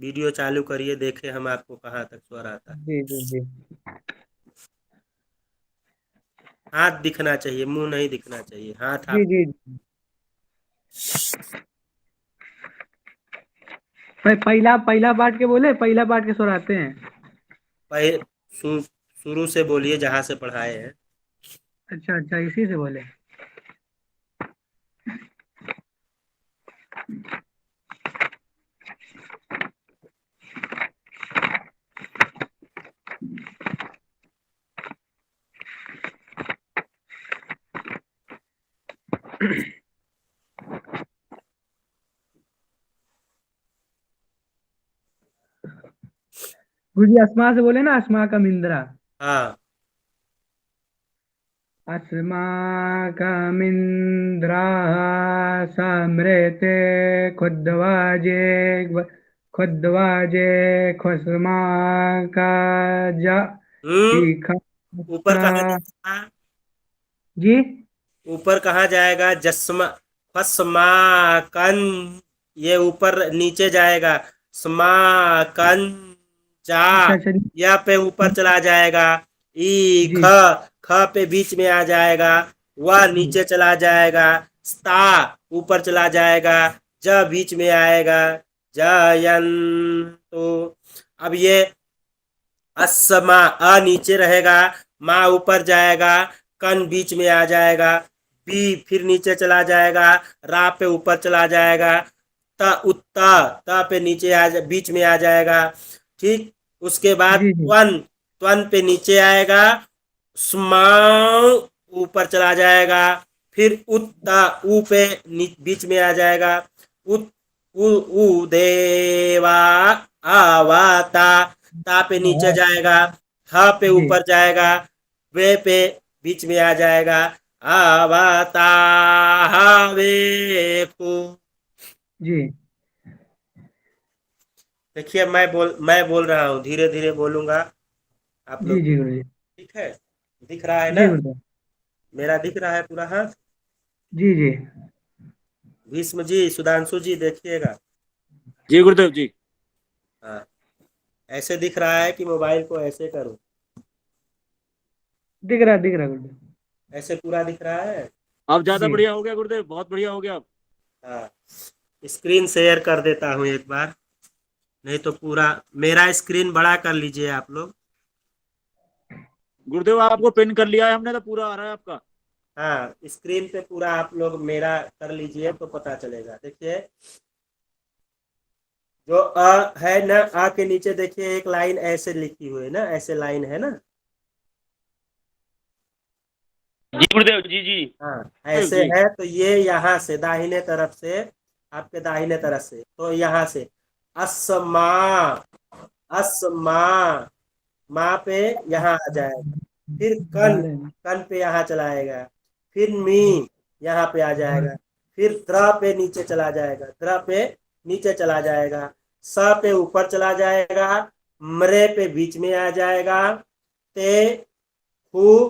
वीडियो चालू करिए, देखें हम आपको कहाँ तक स्वर आता है। जी जी जी। हाथ दिखना चाहिए, मुंह नहीं दिखना चाहिए, हाथ जी आप। जी। पहला पहला पार्ट के बोले, पहला पार्ट के स्वर आते हैं। पहले शुरू से बोलिए जहाँ से पढ़ाए हैं। अच्छा अच्छा, इसी से बोले। गुरुजी अस्मा से बोले ना, अस्मा का मिंद्रा। हाँ, अस्माकमिन्द्राः समृते खुद्वाजे खुद्वाजे खुस्माकज ऊपर कहाँ जाएगा? जी। ऊपर कहाँ जाएगा? जस्मा फस्माकन, ये ऊपर नीचे जाएगा। स्माकन जा, अच्छा अच्छा या पे ऊपर चला जाएगा। ई जी ख पे बीच में आ जाएगा। वह नीचे चला जाएगा। स्ता ऊपर चला जाएगा। ज बीच में आएगा। जयंतु। अब ये अस्मा, अ नीचे रहेगा, मा ऊपर जाएगा, कन बीच में आ जाएगा, बी फिर नीचे चला जाएगा, रा पे ऊपर चला जाएगा, त उत्ता, त पे नीचे बीच में आ जाएगा। ठीक, उसके बाद जी जी त्वन, त्वन पे नीचे आएगा, स्मा ऊपर चला जाएगा, फिर उत्ता, ऊ पे बीच में आ जाएगा, उत उ देवा आवाता, ता पे नीचे जाएगा, ह पे जी ऊपर जाएगा, वे पे बीच में आ जाएगा, आवाता हवेकु। जी देखिए, मैं बोल रहा हूँ, धीरे धीरे बोलूंगा, आप जी लोग। जी गुरुजी। ठीक है, दिख रहा है जी ना? गुरुदेव। मेरा दिख रहा है पूरा हाथ? जी जी भीष्म जी, सुधांशु जी, देखिएगा। जी गुरुदेव जी। हाँ, ऐसे दिख रहा है कि मोबाइल को ऐसे करूँ? दिख रहा गुरुदेव। ऐसे पूरा दिख रहा है? अब ज्यादा जी बढ़िया हो गया गुरुदेव, बहुत बढ़िया हो गया अब। हाँ, स्क्रीन शेयर कर देता हूँ एक बार, नहीं तो पूरा मेरा स्क्रीन बड़ा कर लीजिए आप लोग। गुरुदेव आपको पिन कर लिया है हमने, तो पूरा आ रहा है आपका। हाँ, स्क्रीन पे पूरा आप लोग मेरा कर लीजिए तो पता चलेगा। देखिए, जो अ है ना, अ के नीचे देखिए एक लाइन ऐसे लिखी हुई है ना, ऐसे लाइन है ना। जी गुरुदेव जी जी। हाँ, ऐसे जी। है, तो ये यहाँ से दाहिने तरफ से, आपके दाहिने तरफ से, तो यहाँ से अस्मा, अस्मा, माँ पे यहाँ आ जाएगा, फिर कन, कन पे यहाँ चलाएगा, फिर मी यहाँ पे आ जाएगा, फिर द्र पे नीचे चला जाएगा, द्र पे नीचे चला जाएगा, स पे ऊपर चला जाएगा, मरे पे बीच में आ जाएगा, ते खु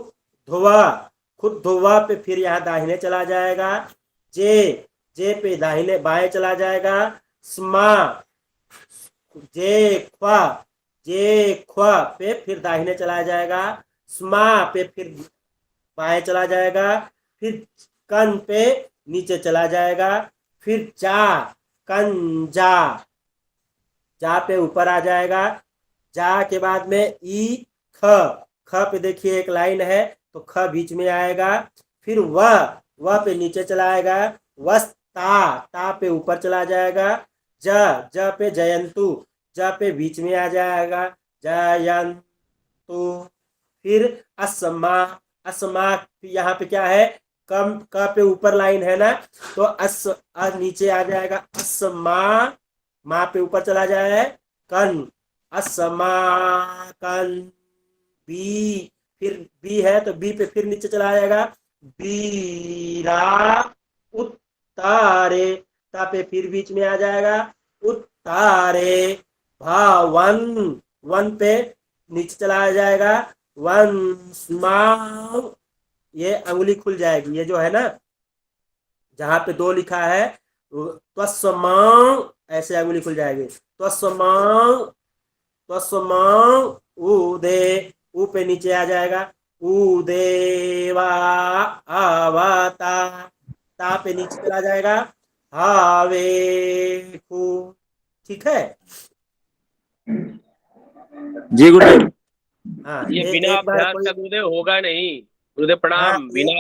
धुआ, खुद धुआ पे फिर यहाँ दाहिने चला जाएगा, जे, जे पे दाहिने बाएं चला जाएगा, स्मा, जे ख्वा, जे ख्वा पे फिर दाहिने चला जाएगा, स्मा पे फिर बाएं चला जाएगा, फिर कन पे नीचे चला जाएगा, फिर जा, कन जा, जा पे ऊपर आ जाएगा, जा के बाद में ई ख, ख पे देखिए एक लाइन है, तो ख बीच में आएगा, फिर वह पे नीचे चला आएगा, वस्ता, ता पे ऊपर चला जाएगा, ज पे जयंतु, ज पे बीच में आ जाएगा, जयंतु, फिर अस्मा, अस्मा यहाँ पे क्या है, कम क पे ऊपर लाइन है ना, तो नीचे आ जाएगा, अस्मा, माँ पे ऊपर चला जाए, कन, अस्मा कन, बी, फिर बी है तो बी पे फिर नीचे चला जाएगा, बीरा उत्तारे, ता पे फिर बीच में आ जाएगा, उत्तारे, भावन, वन पे नीचे चला जाएगा, वंस्माउ, ये अंगुली खुल जाएगी, ये जो है ना जहां पे 2 लिखा है त्वस्माउ, ऐसे अंगुली खुल जाएगी। त्वस्माउ त्वस्माउ उदे, ऊ पे नीचे आ जाएगा। उदेवा आवता, ता पे नीचे चला जाएगा। हावेखु, ठीक है। जी गुरुदेव। हाँ, ये एक बिना एक बार अभ्यास कोई, का गुरुदेव होगा नहीं। गुरुदेव हाँ, प्रणाम। ये बिना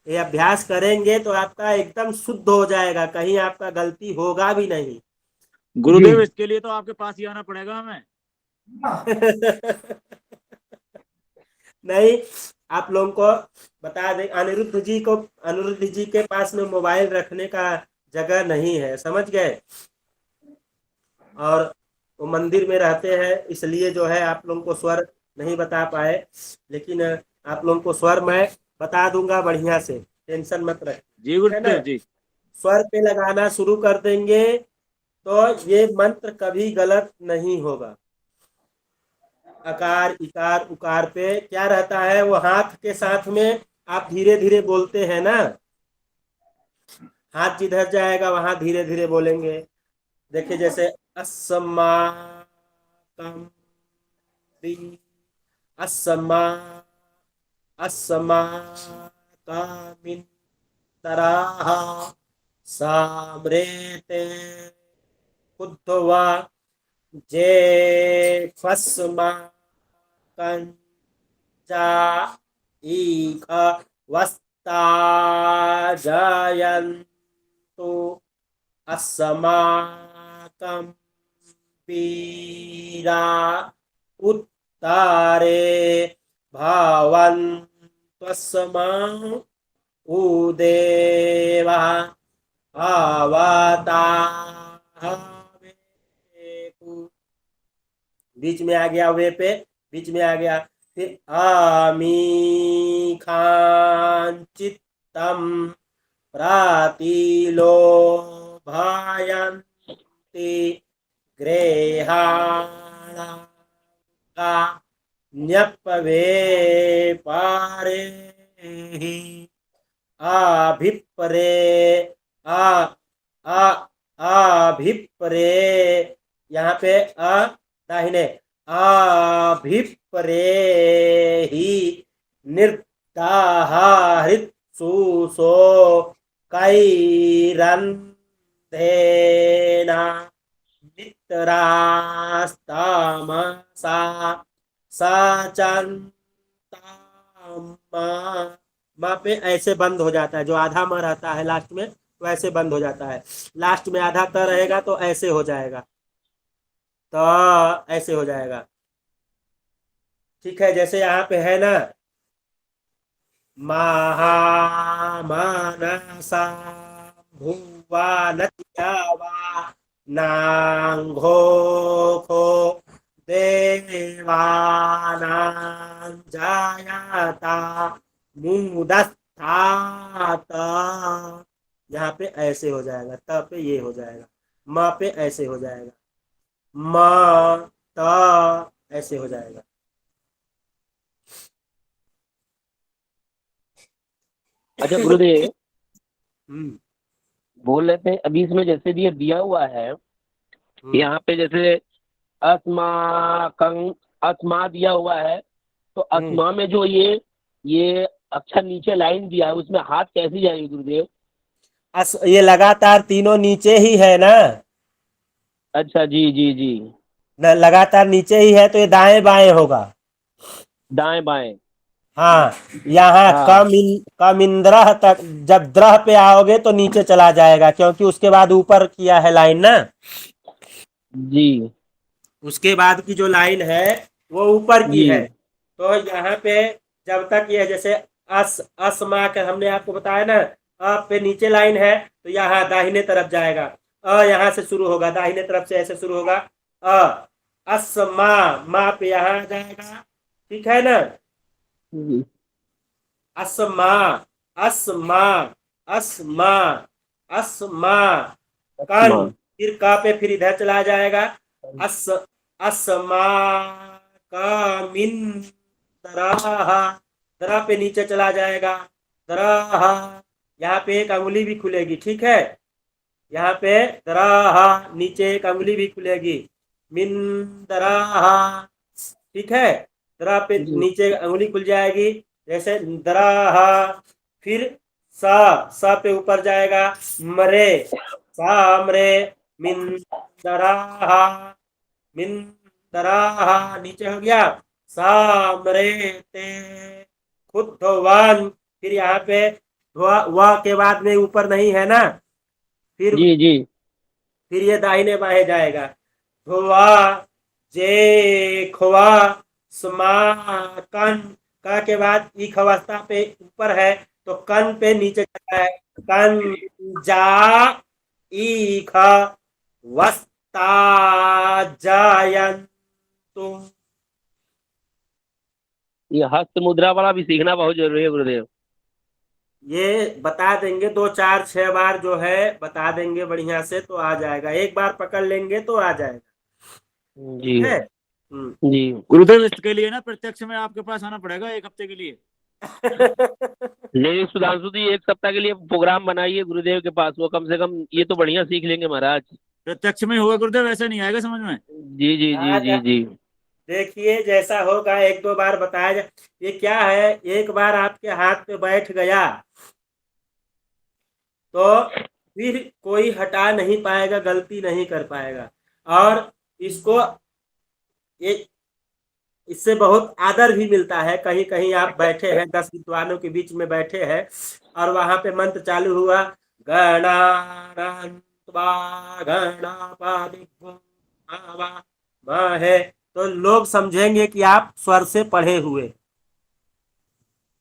ये अभ्यास करेंगे तो आपका एकदम शुद्ध हो जाएगा, कहीं आपका गलती होगा भी नहीं। गुरुदेव इसके लिए तो आपके पास ही आना पड़ेगा हमें। नहीं, आप लोगों को बता दें, अनिरुद्ध जी के पास में मोबाइल रखने का जगह नहीं है, समझ गए। और वो मंदिर में रहते हैं, इसलिए जो है आप लोगों को स्वर नहीं बता पाए, लेकिन आप लोगों को स्वर मैं बता दूंगा बढ़िया से, टेंशन मत रख, जी है ना। गुरुदेव जी। स्वर पे लगाना शुरू कर देंगे तो ये मंत्र कभी गलत नहीं होगा। अकार इकार उकार पे क्या रहता है, वो हाथ के साथ में आप धीरे धीरे बोलते हैं ना, हाथ जिधर जाएगा वहां धीरे धीरे बोलेंगे। देखिए जैसे अस्माकं दी, अस्मा अस्माकामिन्तराः साम्रेते कुद्धवा जेष्वस्माकञ्चा ईक वस्ता जायन्तु अस्माकं पीरा उत्तारे भवन्तस्माकं उदेवा आवतावेकु, बीच में आ गया, वे पे बीच में आ गया। फिर आमीखांचित्तम प्रातिलोभायन्ति ग्रेहाणा का न्यपवे पारे आभिप्रे आभिप्रे, यहाँ पे दाहिने आभिप्रे ही निर्दाहृत्सुसो कैरन्धेना नितरास्तामसा साचन्तामा, माँ पे ऐसे बंद हो जाता है, जो आधा म रहता है लास्ट में तो ऐसे बंद हो जाता है। लास्ट में आधा त रहेगा तो ऐसे हो जाएगा, तो ऐसे हो जाएगा, ठीक है। जैसे यहाँ पे है ना, महामानसा भुवा नत्यावा नांघोखो देवानां जायता मुदस्थात, यहाँ पे ऐसे हो जाएगा, त पे ये हो जाएगा, म पे ऐसे हो जाएगा, म त ऐसे हो जाएगा। अच्छा गुरुदेव, हम्म बोल रहे थे अभी इसमें जैसे भी ये दिया हुआ है, यहाँ पे जैसे अस्माकं, अस्मा दिया हुआ है, तो अस्मा में जो ये अक्षर नीचे लाइन दिया है, उसमें हाथ कैसी जाएगी गुरुदेव? ये लगातार तीनों नीचे ही है ना, अच्छा जी जी जी, लगातार नीचे ही है, तो ये दाएं बाएं होगा, दाएं बाएं। हाँ। यहाँ हाँ। कमिंद्रह तक जब द्रह पे आओगे तो नीचे चला जाएगा, क्योंकि उसके बाद ऊपर किया है लाइन ना जी उसके बाद की जो लाइन है वो ऊपर की जी है। तो यहाँ पे जब तक ये जैसे अस्मा का हमने आपको बताया ना, अ पे नीचे लाइन है तो यहाँ दाहिने तरफ जाएगा, अ यहाँ से शुरू होगा, दाहिने तरफ से ऐसे शुरू होगा, अ अस्मा, मा पे यहाँ आ जाएगा, ठीक है ना। जी। अस्मा अस्मा अस्मा अस्मा कन, फिर का पे फिर इधर चला जाएगा, अस्मा कामिन दराहा, दरा पे नीचे चला जाएगा, दराहा, यहाँ पे एक अंगुली भी खुलेगी, ठीक है, यहाँ पे दराहा, नीचे एक अंगुली भी खुलेगी, मिन दराहा, ठीक है, दरा पे नीचे अंगुली खुल जाएगी, जैसे दराहा, फिर सा पे ऊपर जाएगा, मरे, सामरे, मिन दराहा, मिन दराहा, नीचे हो गया, सामरे ते खुद्दवान, फिर यहाँ पे वा के बाद में ऊपर नहीं है ना, फिर जी जी फिर ये दाहिने बाएं जाएगा, धोवा, जे खोवा, स्माकन, का के बाद ई खवास्ता पे ऊपर है तो कन पे नीचे जाता है, कन जा ई ख वस्ता जायन्तु। ये हस्त मुद्रा वाला भी सीखना बहुत जरूरी है गुरुदेव। ये बता देंगे 2 4 6 बार जो है बता देंगे बढ़िया से तो आ जाएगा, एक बार पकड़ लेंगे तो आ जाएगा, जी है। जी गुरुदेव इसके लिए ना प्रत्यक्ष में आपके पास आना पड़ेगा 1 हफ्ते के लिए। नहीं सुधांशु जी, 1 सप्ताह के लिए प्रोग्राम बनाइए गुरुदेव के पास, वो कम से कम ये तो बढ़िया सीख लेंगे महाराज। प्रत्यक्ष में होगा गुरुदेव, ऐसा नहीं आएगा समझ में। जी जी जी जी जी देखिए जैसा होगा 1-2 बार बताया जाए। ये क्या है, एक बार आपके हाथ पे बैठ गया तो फिर कोई हटा नहीं पाएगा, गलती नहीं कर पाएगा। और इसको ये इससे बहुत आदर भी मिलता है। कहीं कहीं आप बैठे हैं 10 विद्वानों के बीच में बैठे हैं और वहां पे मंत्र चालू हुआ, है तो लोग समझेंगे कि आप स्वर से पढ़े हुए।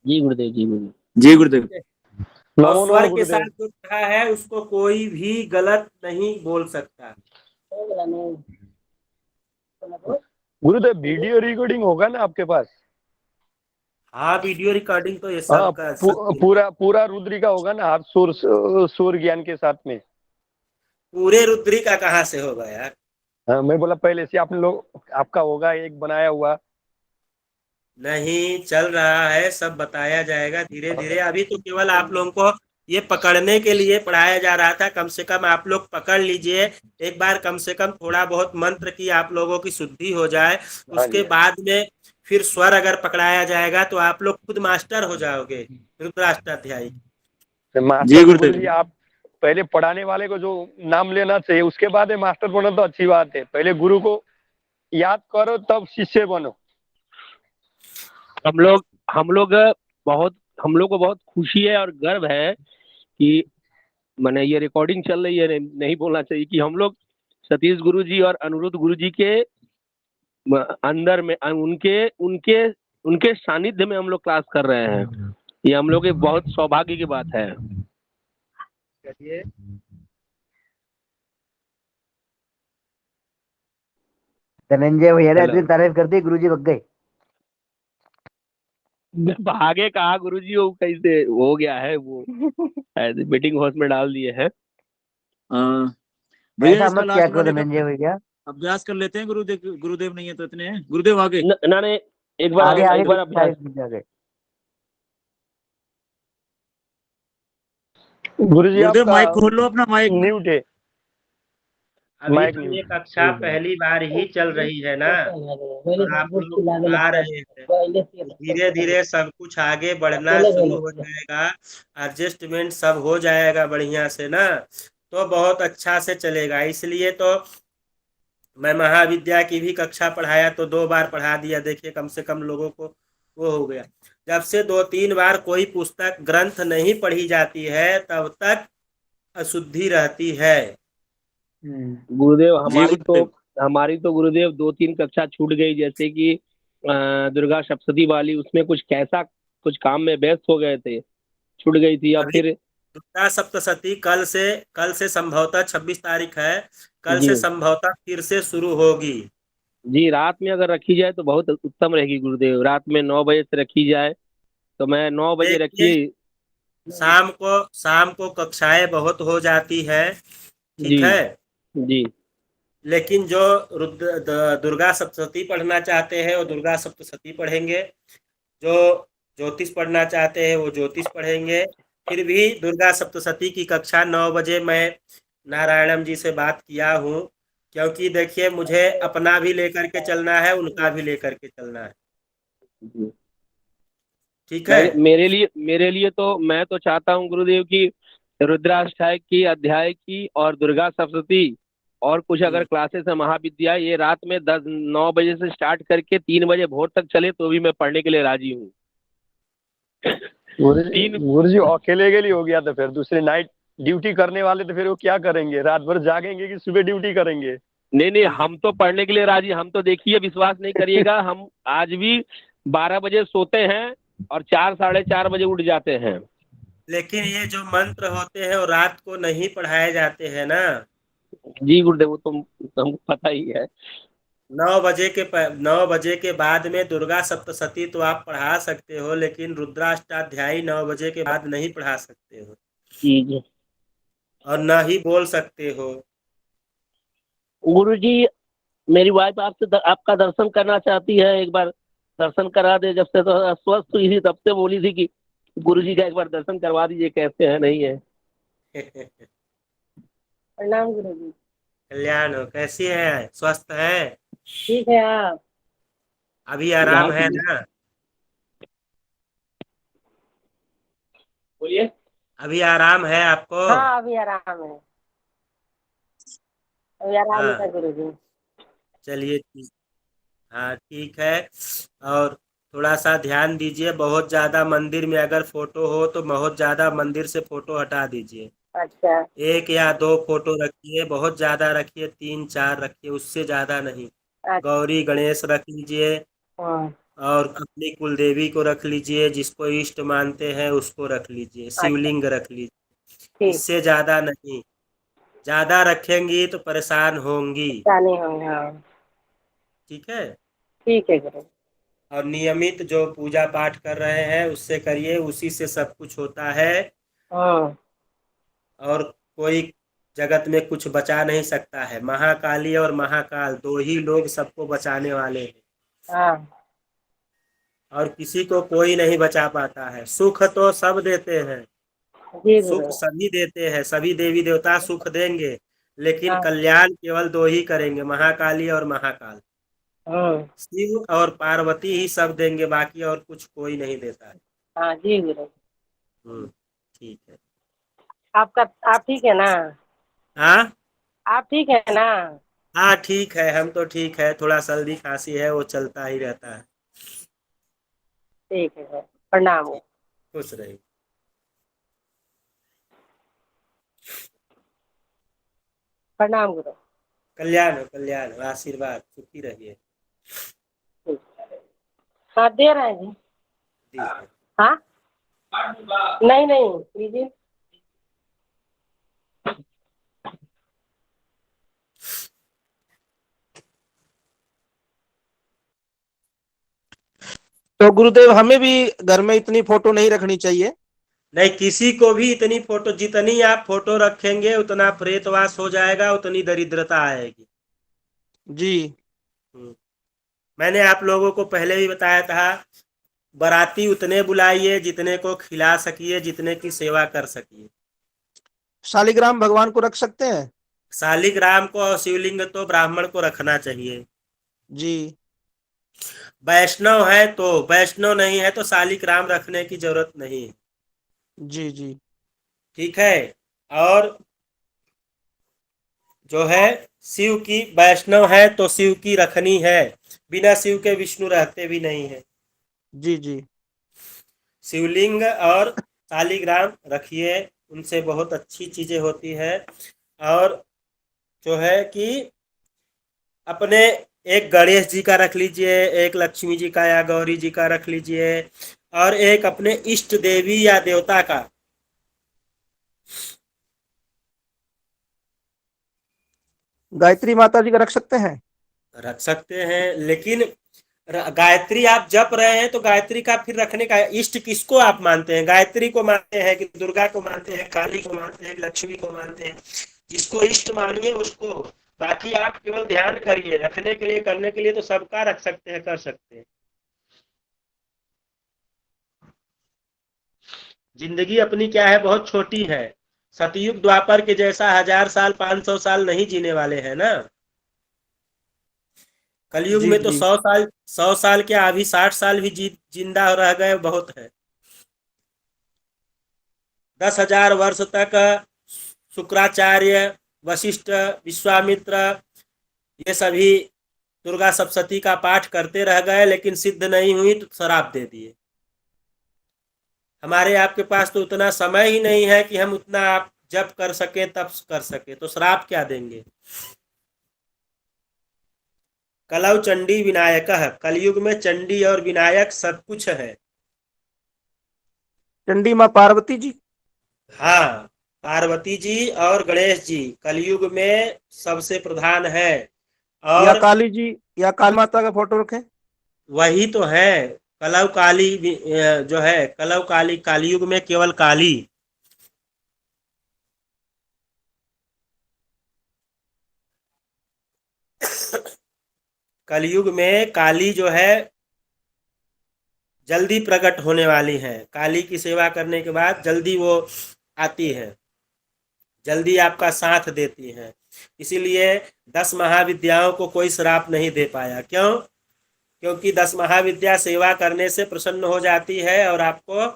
जी गुरुदेव जी गुरुदेव जी गुरुदेव। और स्वर के साथ जो पढ़ा है उसको कोई भी गलत नहीं बोल सकता। गुरुदेव वीडियो रिकॉर्डिंग होगा ना आपके पास? हाँ वीडियो रिकॉर्डिंग तो ये हाँ, सब का पूरा रुद्री का होगा ना, आप सुर ज्ञान के साथ में? पूरे रुद्री का कहाँ से होगा यार। हाँ, मैं बोला पहले से आपने लोग आपका होगा एक बनाया हुआ। नहीं चल रहा है, सब बताया जाएगा धीरे धीरे। अभी तो केवल आप लोगों को ये पकड़ने के लिए पढ़ाया जा रहा था। कम से कम आप लोग पकड़ लीजिए एक बार, कम से कम थोड़ा बहुत मंत्र की आप लोगों की शुद्धि हो जाए। उसके बाद में फिर स्वर अगर पकड़ाया जाएगा तो आप लोग खुद मास्टर हो जाओगे रुद्राष्टाध्यायी। जी गुरुदेव। आप पहले पढ़ाने वाले को जो नाम लेना चाहिए, उसके बाद मास्टर बनो तो अच्छी बात है। पहले गुरु को याद करो तब शिष्य बनो। हम लोग को बहुत खुशी है और गर्व है कि मैंने ये रिकॉर्डिंग चल रही है, नहीं बोलना चाहिए कि हम लोग सतीश गुरु जी और अनिरुद्ध गुरु जी के अंदर में उनके सानिध्य में हम लोग क्लास कर रहे हैं। ये हम लोग की बहुत सौभाग्य की बात है। धनंजय भैया ने इतनी तारीफ कर दी, गुरुजी भग गए। भागे कहा गुरुजी, वो कैसे हो गया है, वो मीटिंग हाउस में डाल दिए हैं। भैया ऐसा इसका मत क्या लास्ट करो वाले का धनंजय भैया। अभ्यास कर लेते हैं। गुरुदेव नहीं है तो इतने हैं। गुरुदेव आगे ना ने एक बार आगे आगे एक बार अभ्यास। गुरुजी गुरुदेव आपका माइक खोल लो अपना, माइक म्यूट है। अभी तो ये कक्षा पहली बार ही चल रही है ना, और आप लोग आ रहे हैं। धीरे धीरे सब कुछ आगे बढ़ना शुरू हो जाएगा, एडजस्टमेंट सब हो जाएगा बढ़िया से ना, तो बहुत अच्छा से चलेगा। इसलिए तो मैं महाविद्या की भी कक्षा पढ़ाया तो 2 बार पढ़ा दिया। देखिए कम से कम लोगों को वो हो गया। जब से 2-3 बार कोई पुस्तक ग्रंथ नहीं पढ़ी जाती है तब तक अशुद्धि रहती है। गुरुदेव हमारी तो गुरुदेव 2-3 कक्षा छूट गई, जैसे कि दुर्गा सप्तशती वाली, उसमें कुछ काम में व्यस्त हो गए थे, छूट गई थी। अब फिर दुर्गा सप्तशती कल से संभवतः 26 तारीख है, कल से संभवतः फिर से शुरू होगी। जी रात में अगर रखी जाए तो बहुत उत्तम रहेगी गुरुदेव। रात में 9 बजे से रखी जाए तो मैं 9 बजे रखिए। शाम को कक्षाएं बहुत हो जाती है, ठीक है जी। लेकिन जो दुर्गा सप्तशती पढ़ना चाहते हैं वो दुर्गा सप्तशती पढ़ेंगे, जो ज्योतिष पढ़ना चाहते हैं वो ज्योतिष पढ़ेंगे। फिर भी दुर्गा सप्तशती की कक्षा 9 बजे मैं नारायणम जी से बात किया हूँ, क्योंकि देखिए मुझे अपना भी लेकर के चलना है, उनका भी लेकर के चलना है। जी। ठीक है। मेरे लिए तो मैं तो चाहता हूँ गुरुदेव की रुद्राष्टक की, अध्याय की और दुर्गा सप्तशती और कुछ अगर क्लासेस है महाविद्या, ये रात में 9 बजे से स्टार्ट करके 3 बजे भोर तक चले तो भी मैं पढ़ने के लिए राजी हूँ। गुरु जी अकेले के लिए हो गया तो फिर दूसरे नाइट ड्यूटी करने वाले तो फिर वो क्या करेंगे, रात भर जागेंगे कि सुबह ड्यूटी करेंगे? नहीं, हम तो पढ़ने के लिए राजी। हम तो देखिए, विश्वास नहीं करिएगा, हम आज भी 12 बजे सोते हैं और 4 साढ़े 4 बजे उठ जाते हैं। लेकिन ये जो मंत्र होते हैं वो रात को नहीं पढ़ाए जाते हैं ना। जी गुरुदेव, वो तो हमको पता ही है। 9 बजे के बाद में दुर्गा सप्तशती तो आप पढ़ा सकते हो, लेकिन रुद्राष्टाध्यायी 9 बजे के बाद नहीं पढ़ा सकते हो जी और न ही बोल सकते हो। गुरु जी, मेरी वाइफ आपका दर्शन करना चाहती है, एक बार दर्शन करा दे। जब से तो अस्वस्थ हुई थी तब से बोली थी कि गुरु जी का एक बार दर्शन करवा दीजिए, कैसे है नहीं है। प्रणाम गुरु जी। कल्याण हो, कैसी है? स्वस्थ है? ठीक है आप? अभी आराम है ना? बोलिए। अभी आराम है आपको? हाँ अभी आराम है, अभी आराम हाँ। है गुरु जी। चलिए ठीक। हाँ ठीक है। और थोड़ा सा ध्यान दीजिए, बहुत ज़्यादा मंदिर में अगर फोटो हो तो बहुत ज़्यादा मंदिर से फोटो हटा दीजिए। अच्छा 1 या 2 फोटो रखिए, बहुत ज़्यादा रखिए 3-4 रखिए, उससे ज़्यादा नहीं। अच्छा। गौरी गणेश रख लीजिए हाँ, और अपनी कुलदेवी को रख लीजिए, जिसको इष्ट मानते हैं उसको रख लीजिए, शिवलिंग रख लीजिए। ठीक। इससे ज़्यादा नहीं। ज़्यादा रखेंगी तो परेशान होंगी। जाने होंगे, हाँ ठीक है। ठीक है गुरु। और नियमित जो पूजा पाठ कर रहे हैं उससे करिए, उसी से सब कुछ होता है। हाँ और कोई जगत में कुछ बचा नहीं सकता है। महाकाली और महाकाल 2 ही लोग सबको बचाने वाले हैं, हाँ और किसी को कोई नहीं बचा पाता है। सुख तो सब देते हैं, जी सुख गुरु। सभी देते हैं, सभी देवी देवता सुख देंगे, लेकिन हाँ कल्याण केवल 2 ही करेंगे, महाकाली और महाकाल। हाँ शिव और पार्वती ही सब देंगे, बाकी और कुछ कोई नहीं देता है। हाँ जी गुरु। ठीक है। आप ठीक है ना? हाँ आप ठीक है ना? हाँ ठीक है, हम तो ठीक है। थोड़ा सर्दी खांसी है, वो चलता ही रहता है। ठीक है गुरु। प्रणाम। खुश रहिए। प्रणाम गुरु। कल्याण हो, आशीर्वाद, सुखी रहिए। हाँ दे रहे हैं जी। दीजिए। हाँ नहीं नहीं लीजिए। तो गुरुदेव, हमें भी घर में इतनी फोटो नहीं रखनी चाहिए। नहीं, किसी को भी इतनी फोटो, जितनी आप फोटो रखेंगे उतना प्रेतवास हो जाएगा, उतनी दरिद्रता आएगी। जी मैंने आप लोगों को पहले भी बताया था, बाराती उतने बुलाइए जितने को खिला सकिए, जितने की सेवा कर सकिए। शालिग्राम भगवान को रख सकते हैं? शालिग्राम को और शिवलिंग तो ब्राह्मण को रखना चाहिए। जी वैष्णव है तो, वैष्णव नहीं है तो शालिग्राम रखने की जरूरत नहीं है। जी जी ठीक है। और जो है शिव की, वैष्णव है तो शिव की रखनी है, बिना शिव के विष्णु रहते भी नहीं है। जी जी शिवलिंग और शालिग्राम रखिए, उनसे बहुत अच्छी चीजें होती है। और जो है कि अपने एक गणेश जी का रख लीजिए, एक लक्ष्मी जी का या गौरी जी का रख लीजिए, और एक अपने इष्ट देवी या देवता का। गायत्री माता जी का रख सकते हैं? रख सकते हैं, लेकिन गायत्री आप जप रहे हैं तो गायत्री का फिर रखने का, इष्ट किसको आप मानते हैं? गायत्री को मानते हैं कि दुर्गा को मानते हैं, काली को मानते हैं, लक्ष्मी को मानते हैं? जिसको इष्ट मानिए उसको। बाकी आप केवल ध्यान करिए, रखने के लिए, करने के लिए तो सबका रख सकते हैं, कर सकते हैं। जिंदगी अपनी क्या है, बहुत छोटी है। सतयुग द्वापर के जैसा 1000 साल 500 साल नहीं जीने वाले हैं ना। कलयुग जी में तो जी 100 साल क्या, अभी 60 साल भी जिंदा रह गए बहुत है। 10,000 वर्ष तक शुक्राचार्य, वशिष्ठ, विश्वामित्र ये सभी दुर्गा सप्तशती का पाठ करते रह गए, लेकिन सिद्ध नहीं हुई तो श्राप दे दिए। हमारे आपके पास तो उतना समय ही नहीं है कि हम उतना आप जप कर सके, तप कर सके, तो श्राप क्या देंगे। कलौ चंडी विनायक, कलयुग में चंडी और विनायक सब कुछ है। चंडी माँ पार्वती जी। हाँ, पार्वती जी और गणेश जी कलयुग में सबसे प्रधान है। या और काली जी, या काली माता का फोटो रखें। वही तो है कलौ काली जो है, कलौ काली, कलयुग में केवल काली। कलयुग में काली जो है जल्दी प्रकट होने वाली है। काली की सेवा करने के बाद जल्दी वो आती है, जल्दी आपका साथ देती है। इसीलिए 10 महाविद्याओं को कोई श्राप नहीं दे पाया। क्यों? क्योंकि 10 महाविद्या सेवा करने से प्रसन्न हो जाती है और आपको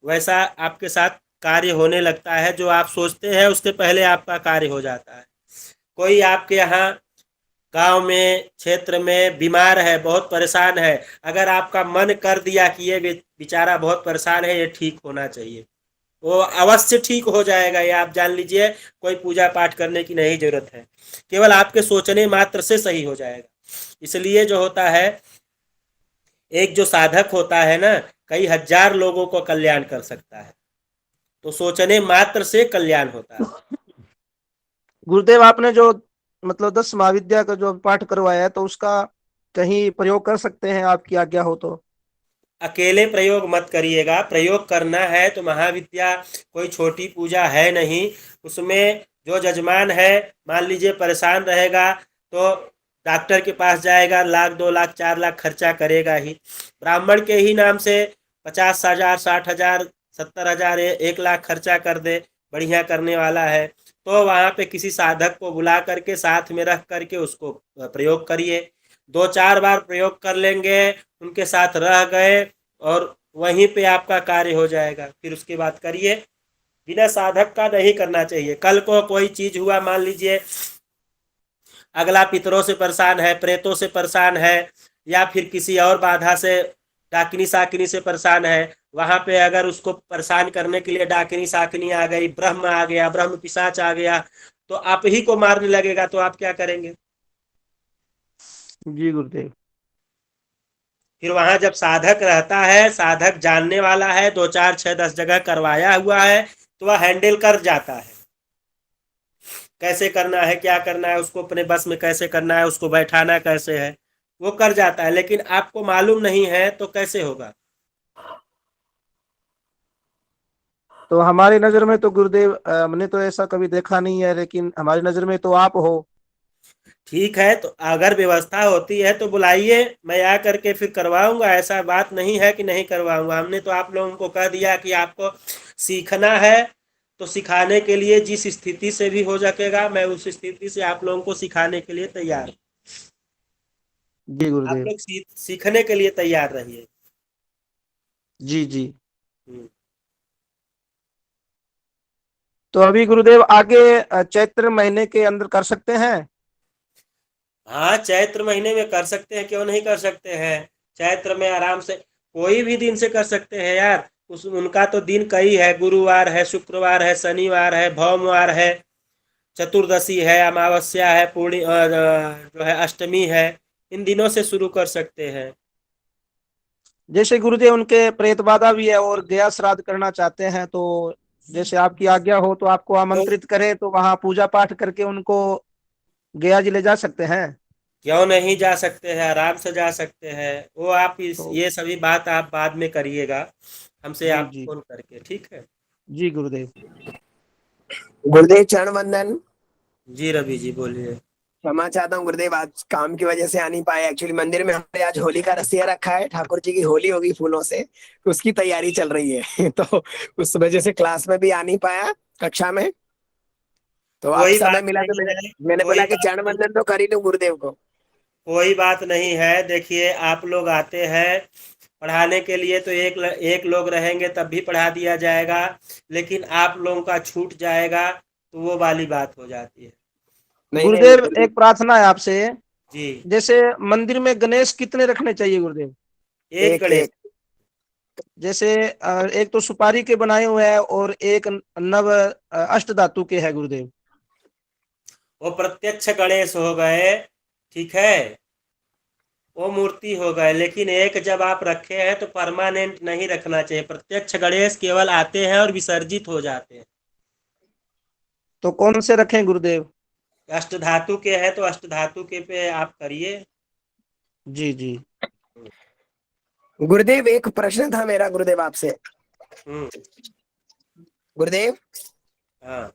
वैसा आपके साथ कार्य होने लगता है, जो आप सोचते हैं उसके पहले आपका कार्य हो जाता है। कोई आपके यहाँ गांव में, क्षेत्र में बीमार है, बहुत परेशान है, अगर आपका मन कर दिया कि ये बेचारा बहुत परेशान है, ये ठीक होना चाहिए, वो अवश्य ठीक हो जाएगा। ये आप जान लीजिए, कोई पूजा पाठ करने की नहीं जरूरत है, केवल आपके सोचने मात्र से सही हो जाएगा। इसलिए जो होता है, एक जो साधक होता है ना, कई हजार लोगों को कल्याण कर सकता है, तो सोचने मात्र से कल्याण होता है। गुरुदेव आपने जो मतलब 10 महाविद्या का जो पाठ करवाया है, तो उसका कहीं प्रयोग कर सकते हैं, आपकी आज्ञा हो तो। अकेले प्रयोग मत करिएगा, प्रयोग करना है तो महाविद्या कोई छोटी पूजा है नहीं। उसमें जो जजमान है, मान लीजिए परेशान रहेगा तो डॉक्टर के पास जाएगा, 1,00,000 2,00,000 4,00,000 खर्चा करेगा ही। ब्राह्मण के ही नाम से 50,000 60,000 70,000 1,00,000 खर्चा कर दे, बढ़िया करने वाला है, तो वहाँ पे किसी साधक को बुला करके साथ में रख करके उसको प्रयोग करिए। 2-4 बार प्रयोग कर लेंगे, उनके साथ रह गए और वहीं पे आपका कार्य हो जाएगा। फिर उसके बाद करिए, बिना साधक का नहीं करना चाहिए। कल को कोई चीज हुआ, मान लीजिए अगला पितरों से परेशान है, प्रेतों से परेशान है, या फिर किसी और बाधा से, डाकिनी साकिनी से परेशान है, वहां पे अगर उसको परेशान करने के लिए डाकिनी साकिनी आ गई, ब्रह्म आ गया, ब्रह्म पिशाच आ गया, तो आप ही को मारने लगेगा, तो आप क्या करेंगे? जी गुरुदेव। फिर वहां जब साधक रहता है, साधक जानने वाला है, 2 4 6 10 जगह करवाया हुआ है, तो वह हैंडल कर जाता है, कैसे करना है, क्या करना है, उसको अपने बस में कैसे करना है, उसको बैठाना कैसे है, वो कर जाता है। लेकिन आपको मालूम नहीं है तो कैसे होगा? तो हमारी नजर में तो गुरुदेव, हमने तो ऐसा कभी देखा नहीं है, लेकिन हमारी नजर में तो आप हो। ठीक है, तो अगर व्यवस्था होती है तो बुलाइए, मैं आ करके फिर करवाऊंगा। ऐसा बात नहीं है कि नहीं करवाऊंगा। हमने तो आप लोगों को कह दिया कि आपको सीखना है, तो सिखाने के लिए जिस स्थिति से भी हो सकेगा, मैं उस स्थिति से आप लोगों को सिखाने के लिए तैयार हूं। जी आप गुरुदेव। लोग सीखने के लिए तैयार रहिए। जी जी। हम्म। तो अभी गुरुदेव आगे चैत्र महीने के अंदर कर सकते हैं? हाँ, चैत्र महीने में कर सकते हैं, क्यों नहीं कर सकते हैं। चैत्र में आराम से कोई भी दिन से कर सकते हैं यार। उनका तो दिन कई है, गुरुवार है, शुक्रवार है, शनिवार है, भौमवार है, चतुर्दशी है, अमावस्या है, जो है अष्टमी है। इन दिनों से शुरू कर सकते हैं। जैसे गुरुदेव उनके प्रेत बाधा भी है और गया श्राद्ध करना चाहते हैं, तो जैसे आपकी आज्ञा हो तो आपको आमंत्रित करें, तो वहां पूजा पाठ करके उनको गया जी ले जा सकते हैं? क्यों नहीं जा सकते हैं, आराम से जा सकते हैं। वो आप तो ये सभी बात आप बाद में करिएगा हमसे, जी आप जी। फोन करके, ठीक है। जी गुरुदेव। गुरुदेव चरण वंदन। जी रवि जी बोलिए। क्षमा चाहता हूँ गुरुदेव, आज काम की वजह से आ नहीं पाए। एक्चुअली मंदिर में हमने आज होली का रसिया रखा है, ठाकुर जी की होली होगी फूलों से, तो उसकी तैयारी चल रही है। तो उस वजह से क्लास में भी आ नहीं पाया, कक्षा में। तो अब कोई समय बात मिला तो नहीं है, मैंने कोई बोला कि बात चरण नहीं, वंदन तो कर ही लूं गुरुदेव को। कोई बात नहीं है। देखिए आप लोग आते हैं पढ़ाने के लिए तो एक लोग रहेंगे तब भी पढ़ा दिया जाएगा, लेकिन आप लोगों का छूट जाएगा तो वो वाली बात हो जाती है। नहीं नहीं गुरुदेव गुरुदेव। एक प्रार्थना है आपसे, जी। जैसे मंदिर में गणेश कितने रखने चाहिए गुरुदेव? एक एक गणेश। एक जैसे एक तो सुपारी के बनाए हुए हैं और एक नव अष्ट धातु के है गुरुदेव। वो प्रत्यक्ष गणेश हो गए, ठीक है, वो मूर्ति हो गए, लेकिन एक जब आप रखे हैं तो परमानेंट नहीं रखना चाहिए। प्रत्यक्ष गणेश केवल आते हैं और विसर्जित हो जाते हैं। तो कौन से रखें गुरुदेव? अष्ट धातु के हैं तो अष्ट धातु के पे आप करिए। जी जी। गुरुदेव एक प्रश्न था मेरा गुरुदेव आपसे। हम्म। गुरुदेव हाँ।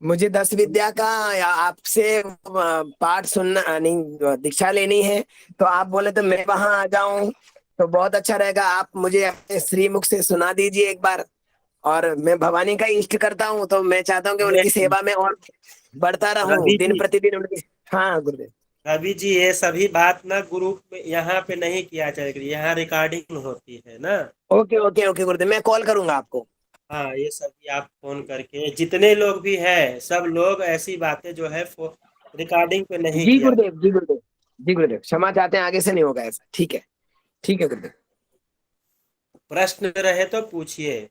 मुझे 10 विद्या का या आपसे पाठ सुनना नहीं, दीक्षा लेनी है, तो आप बोले तो मैं वहां आ जाऊं तो बहुत अच्छा रहेगा। आप मुझे अपने श्रीमुख से सुना दीजिए एक बार। और मैं भवानी का इष्ट करता हूं, तो मैं चाहता हूं कि उनकी सेवा में और बढ़ता रहूं रवि दिन जी, प्रतिदिन उनकी। हाँ गुरुदेव। रवि जी, ये सभी बात ना ग्रुप में यहाँ पे नहीं किया जाएगा, यहाँ रिकॉर्डिंग होती है ना। ओके ओके ओके गुरुदेव, मैं कॉल करूंगा आपको। हाँ, ये सभी आप फोन करके, जितने लोग भी हैं सब लोग ऐसी बातें जो है रिकॉर्डिंग पे नहीं जी किया। गुरुदेव, जी गुरुदेव, जी गुरुदेव, क्षमा चाहते हैं, आगे से नहीं होगा ऐसा। ठीक है, ठीक है गुरुदेव। प्रश्न रहे तो पूछिए।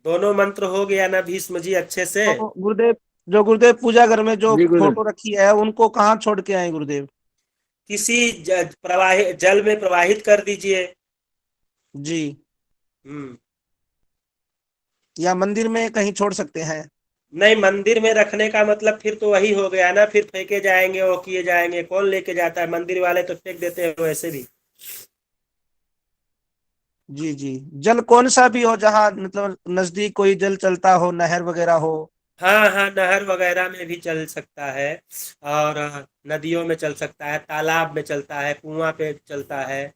दोनों मंत्र हो गया ना भीष्म जी अच्छे से? तो गुरुदेव, जो गुरुदेव पूजा घर में जो जी गुरुदेव। फोटो रखी है उनको कहाँ छोड़ के आए गुरुदेव? किसी प्रवाहित जल में प्रवाहित कर दीजिए। जी। हम्म। या मंदिर में कहीं छोड़ सकते हैं? नहीं, मंदिर में रखने का मतलब फिर तो वही हो गया ना, फिर फेंके जाएंगे, वो किए जाएंगे, कौन लेके जाता है? मंदिर वाले तो फेंक देते हैं वैसे भी। जी जी। जल कौन सा भी हो, जहाँ मतलब नजदीक कोई जल चलता हो, नहर वगैरह हो। हाँ हाँ, नहर वगैरह में भी चल सकता है, और नदियों में चल सकता है, तालाब में चलता है, कुआं पे चलता है।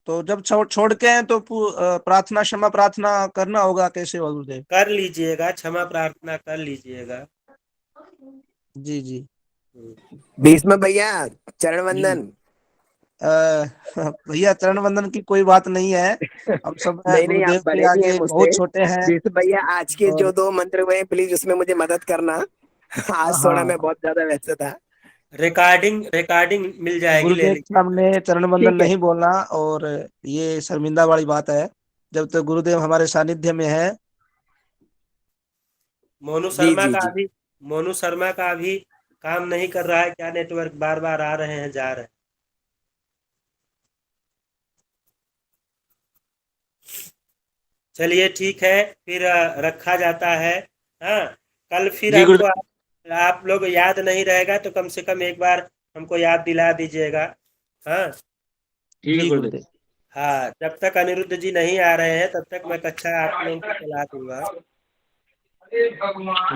तो जब छोड़ के हैं तो प्रार्थना, क्षमा प्रार्थना करना होगा, कैसे हो गुरुदेव? कर लीजिएगा, क्षमा प्रार्थना कर लीजिएगा। जी जी। भीष्म भैया चरण जी। वंदन। भैया चरण वंदन की कोई बात नहीं है, हम सब नहीं नहीं, गुरुदेव आप के बड़े भी हैं आगे मुझसे। बहुत छोटे हैं। भीष्म भैया आज के और जो 2 मंत्र हुए प्लीज उसमें मुझे मदद करना। आज थोड़ा मैं हाँ, बहुत ज्यादा व्यस्त था। रिकॉर्डिंग रिकॉर्डिंग मिल जाएगी, ले गुरुदेव के लीजिए। सामने चरण वंदन ठीक है। नहीं बोलना, और ये शर्मिंदा वाली बात है जब तक गुरुदेव हमारे सानिध्य में है। मोनू जी शर्मा जी का जी। अभी मोनू शर्मा का अभी काम नहीं कर रहा है क्या? नेटवर्क बार बार आ रहे हैं, जा रहे हैं। चलिए ठीक है, फिर रखा जाता है। हाँ, कल फिर जी हमको गुरुदेव। आप लोग याद नहीं रहेगा तो कम से कम एक बार हमको याद दिला दीजिएगा। हाँ। ठीक है जी गुरुदेव। गुरुदेव। हाँ, जब तक अनिरुद्ध जी नहीं आ रहे हैं तब तक मैं कक्षा आप लोगों को चला दूंगा।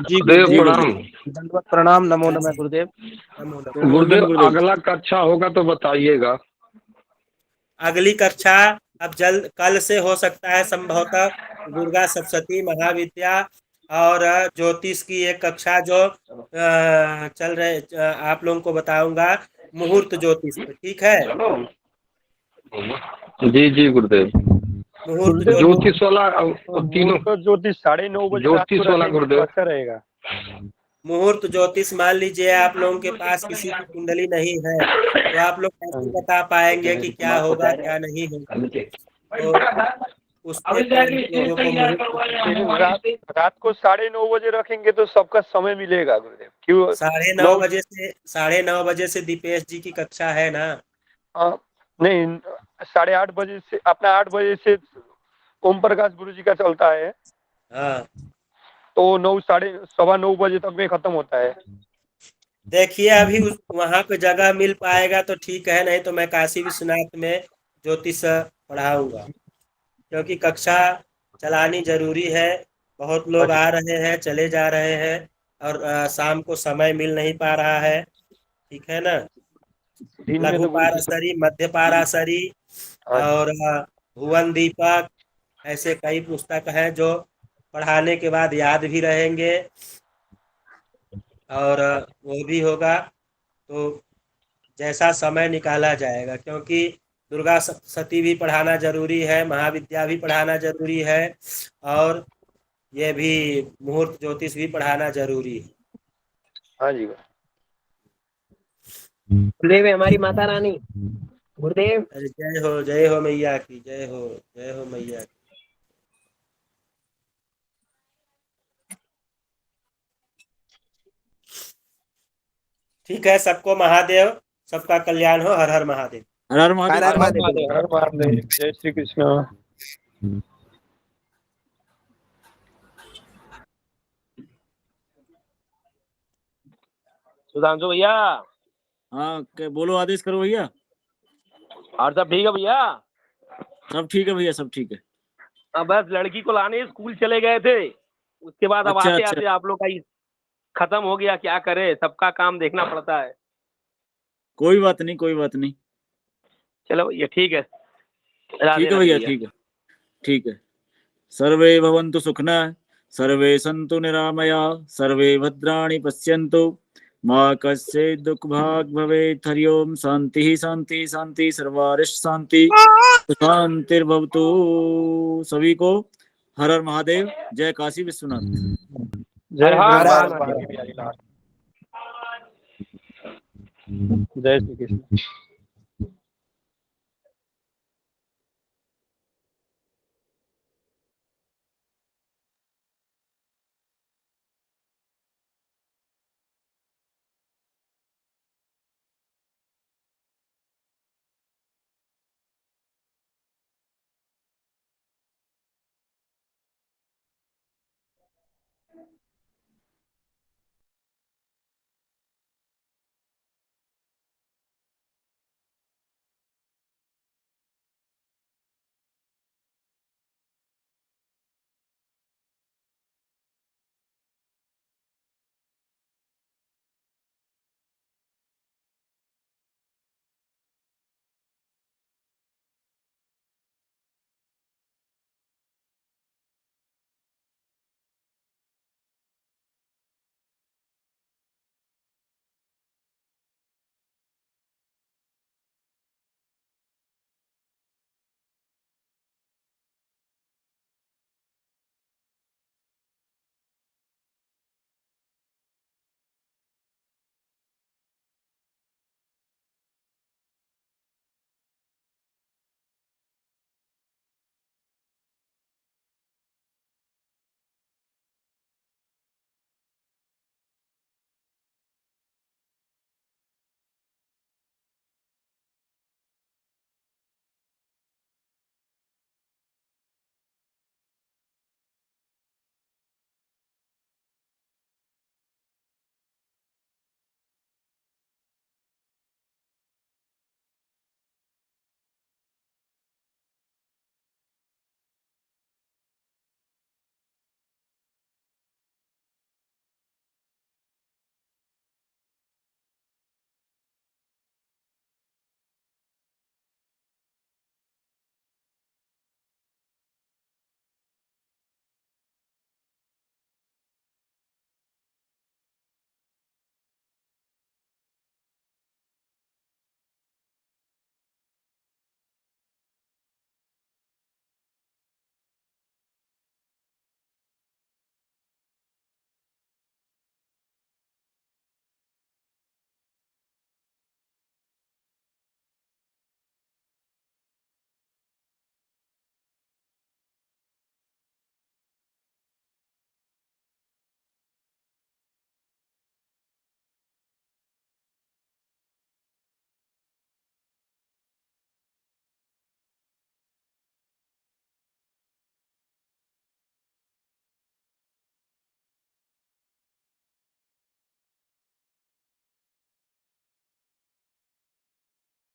जी देव जी गुरुदेव। प्रणाम। गुरुदेव। दंडवत प्रणाम, नमो हाँ नमः जी, गुरुदेव। नमो नमः। चरण वंदन गुरुदेव गुरुदेव। अगला कक्षा होगा तो बताइएगा। अगली कक्षा अब जल्द कल से हो सकता है संभवतः। दुर्गा सप्तशती महाविद्या और ज्योतिष की एक कक्षा जो चल रहे, आप लोगों को बताऊंगा मुहूर्त ज्योतिष पे, ठीक है? जी जी गुरुदेव। मुहूर्त गुरुदेव ज्योतिष। ज्योतिष वाला तीनों, मुहूर्त ज्योतिष 9:30 बजे रात को ज्योतिष वाला रखेंगे तो गुरुदेव। अच्छा रहेगा। मुहूर्त ज्योतिष, मान लीजिए आप लोगों के पास किसी की कुंडली नहीं है तो आप लोग कैसे बता पाएंगे कि क्या होगा क्या नहीं होगा? तो उसके पे हम लोगों को मुहूर्त रात को 9:30 बजे रखेंगे तो सबका समय मिलेगा गुरुदेव। क्यों? 9:30 बजे से 9:30 बजे से दीपेश जी की कक्षा है ना? नहीं, 8:30 बजे से, अपना 8 बजे से ओम प्रकाश गुरु जी का चलता है, हाँ। तो 9, 9:30 बजे तक में खत्म होता है। देखिए अभी वहां पे जगह मिल पाएगा तो ठीक है, नहीं तो मैं काशी विश्वनाथ में ज्योतिष पढ़ाऊंगा, क्योंकि कक्षा चलानी जरूरी है। बहुत लोग अच्छा। आ रहे हैं, चले जा रहे हैं, और शाम को समय मिल नहीं पा रहा है। ठीक है ना। दिन में लघु तो गुरु जी सब। पाराशरी, मध्य पाराशरी हाँ जी। और भुवन दीपक, ऐसे कई पुस्तक हैं जो पढ़ाने के बाद याद भी रहेंगे, और वो भी होगा। तो जैसा समय निकाला जाएगा, क्योंकि दुर्गा सप्तशती भी पढ़ाना जरूरी है, महाविद्या भी पढ़ाना जरूरी है, और ये भी मुहूर्त ज्योतिष भी पढ़ाना जरूरी है। हाँ जी। गुरुदेव है हमारी माता रानी। गुरुदेव। अरे जय हो मैया की, जय हो मैया की। ठीक है, सबको महादेव, सबका कल्याण हो। हर हर महादेव। हर हर हर महादेव। हर हर हर महादेव। महादेव, हर महादेव, जय श्री कृष्ण। सुधांशु भैया, हाँ बोलो, आदेश करो भैया। और सब ठीक है भैया? सब ठीक है भैया, सब ठीक है। अब बस लड़की को लाने स्कूल चले गए थे, उसके बाद अब अच्छा आते अच्छा, आते आप लोग का खत्म हो गया। क्या करे, सबका काम देखना पड़ता है। कोई बात नहीं, कोई बात नहीं। चलो भैया, ठीक है। राधे ठीक है राधे भैया, भैया। ठीक है, ठीक है। सर्वे भवन्तु सुखिनः, सर्वे सन्तु निरामया, सर्वे भद्राणि पश्यन्तु, माँ कश्चित् दुःखभाग् भवेत्। हरि ओम। शांति शांति शांति, सर्वारिष्ट शांति, शांतिर्भवतु सभी को। हर हर महादेव। जय काशी विश्वनाथ। जय हर हर हर हर गुरुनाथ महादेव। बांके बिहारी लाल। जय श्री कृष्ण।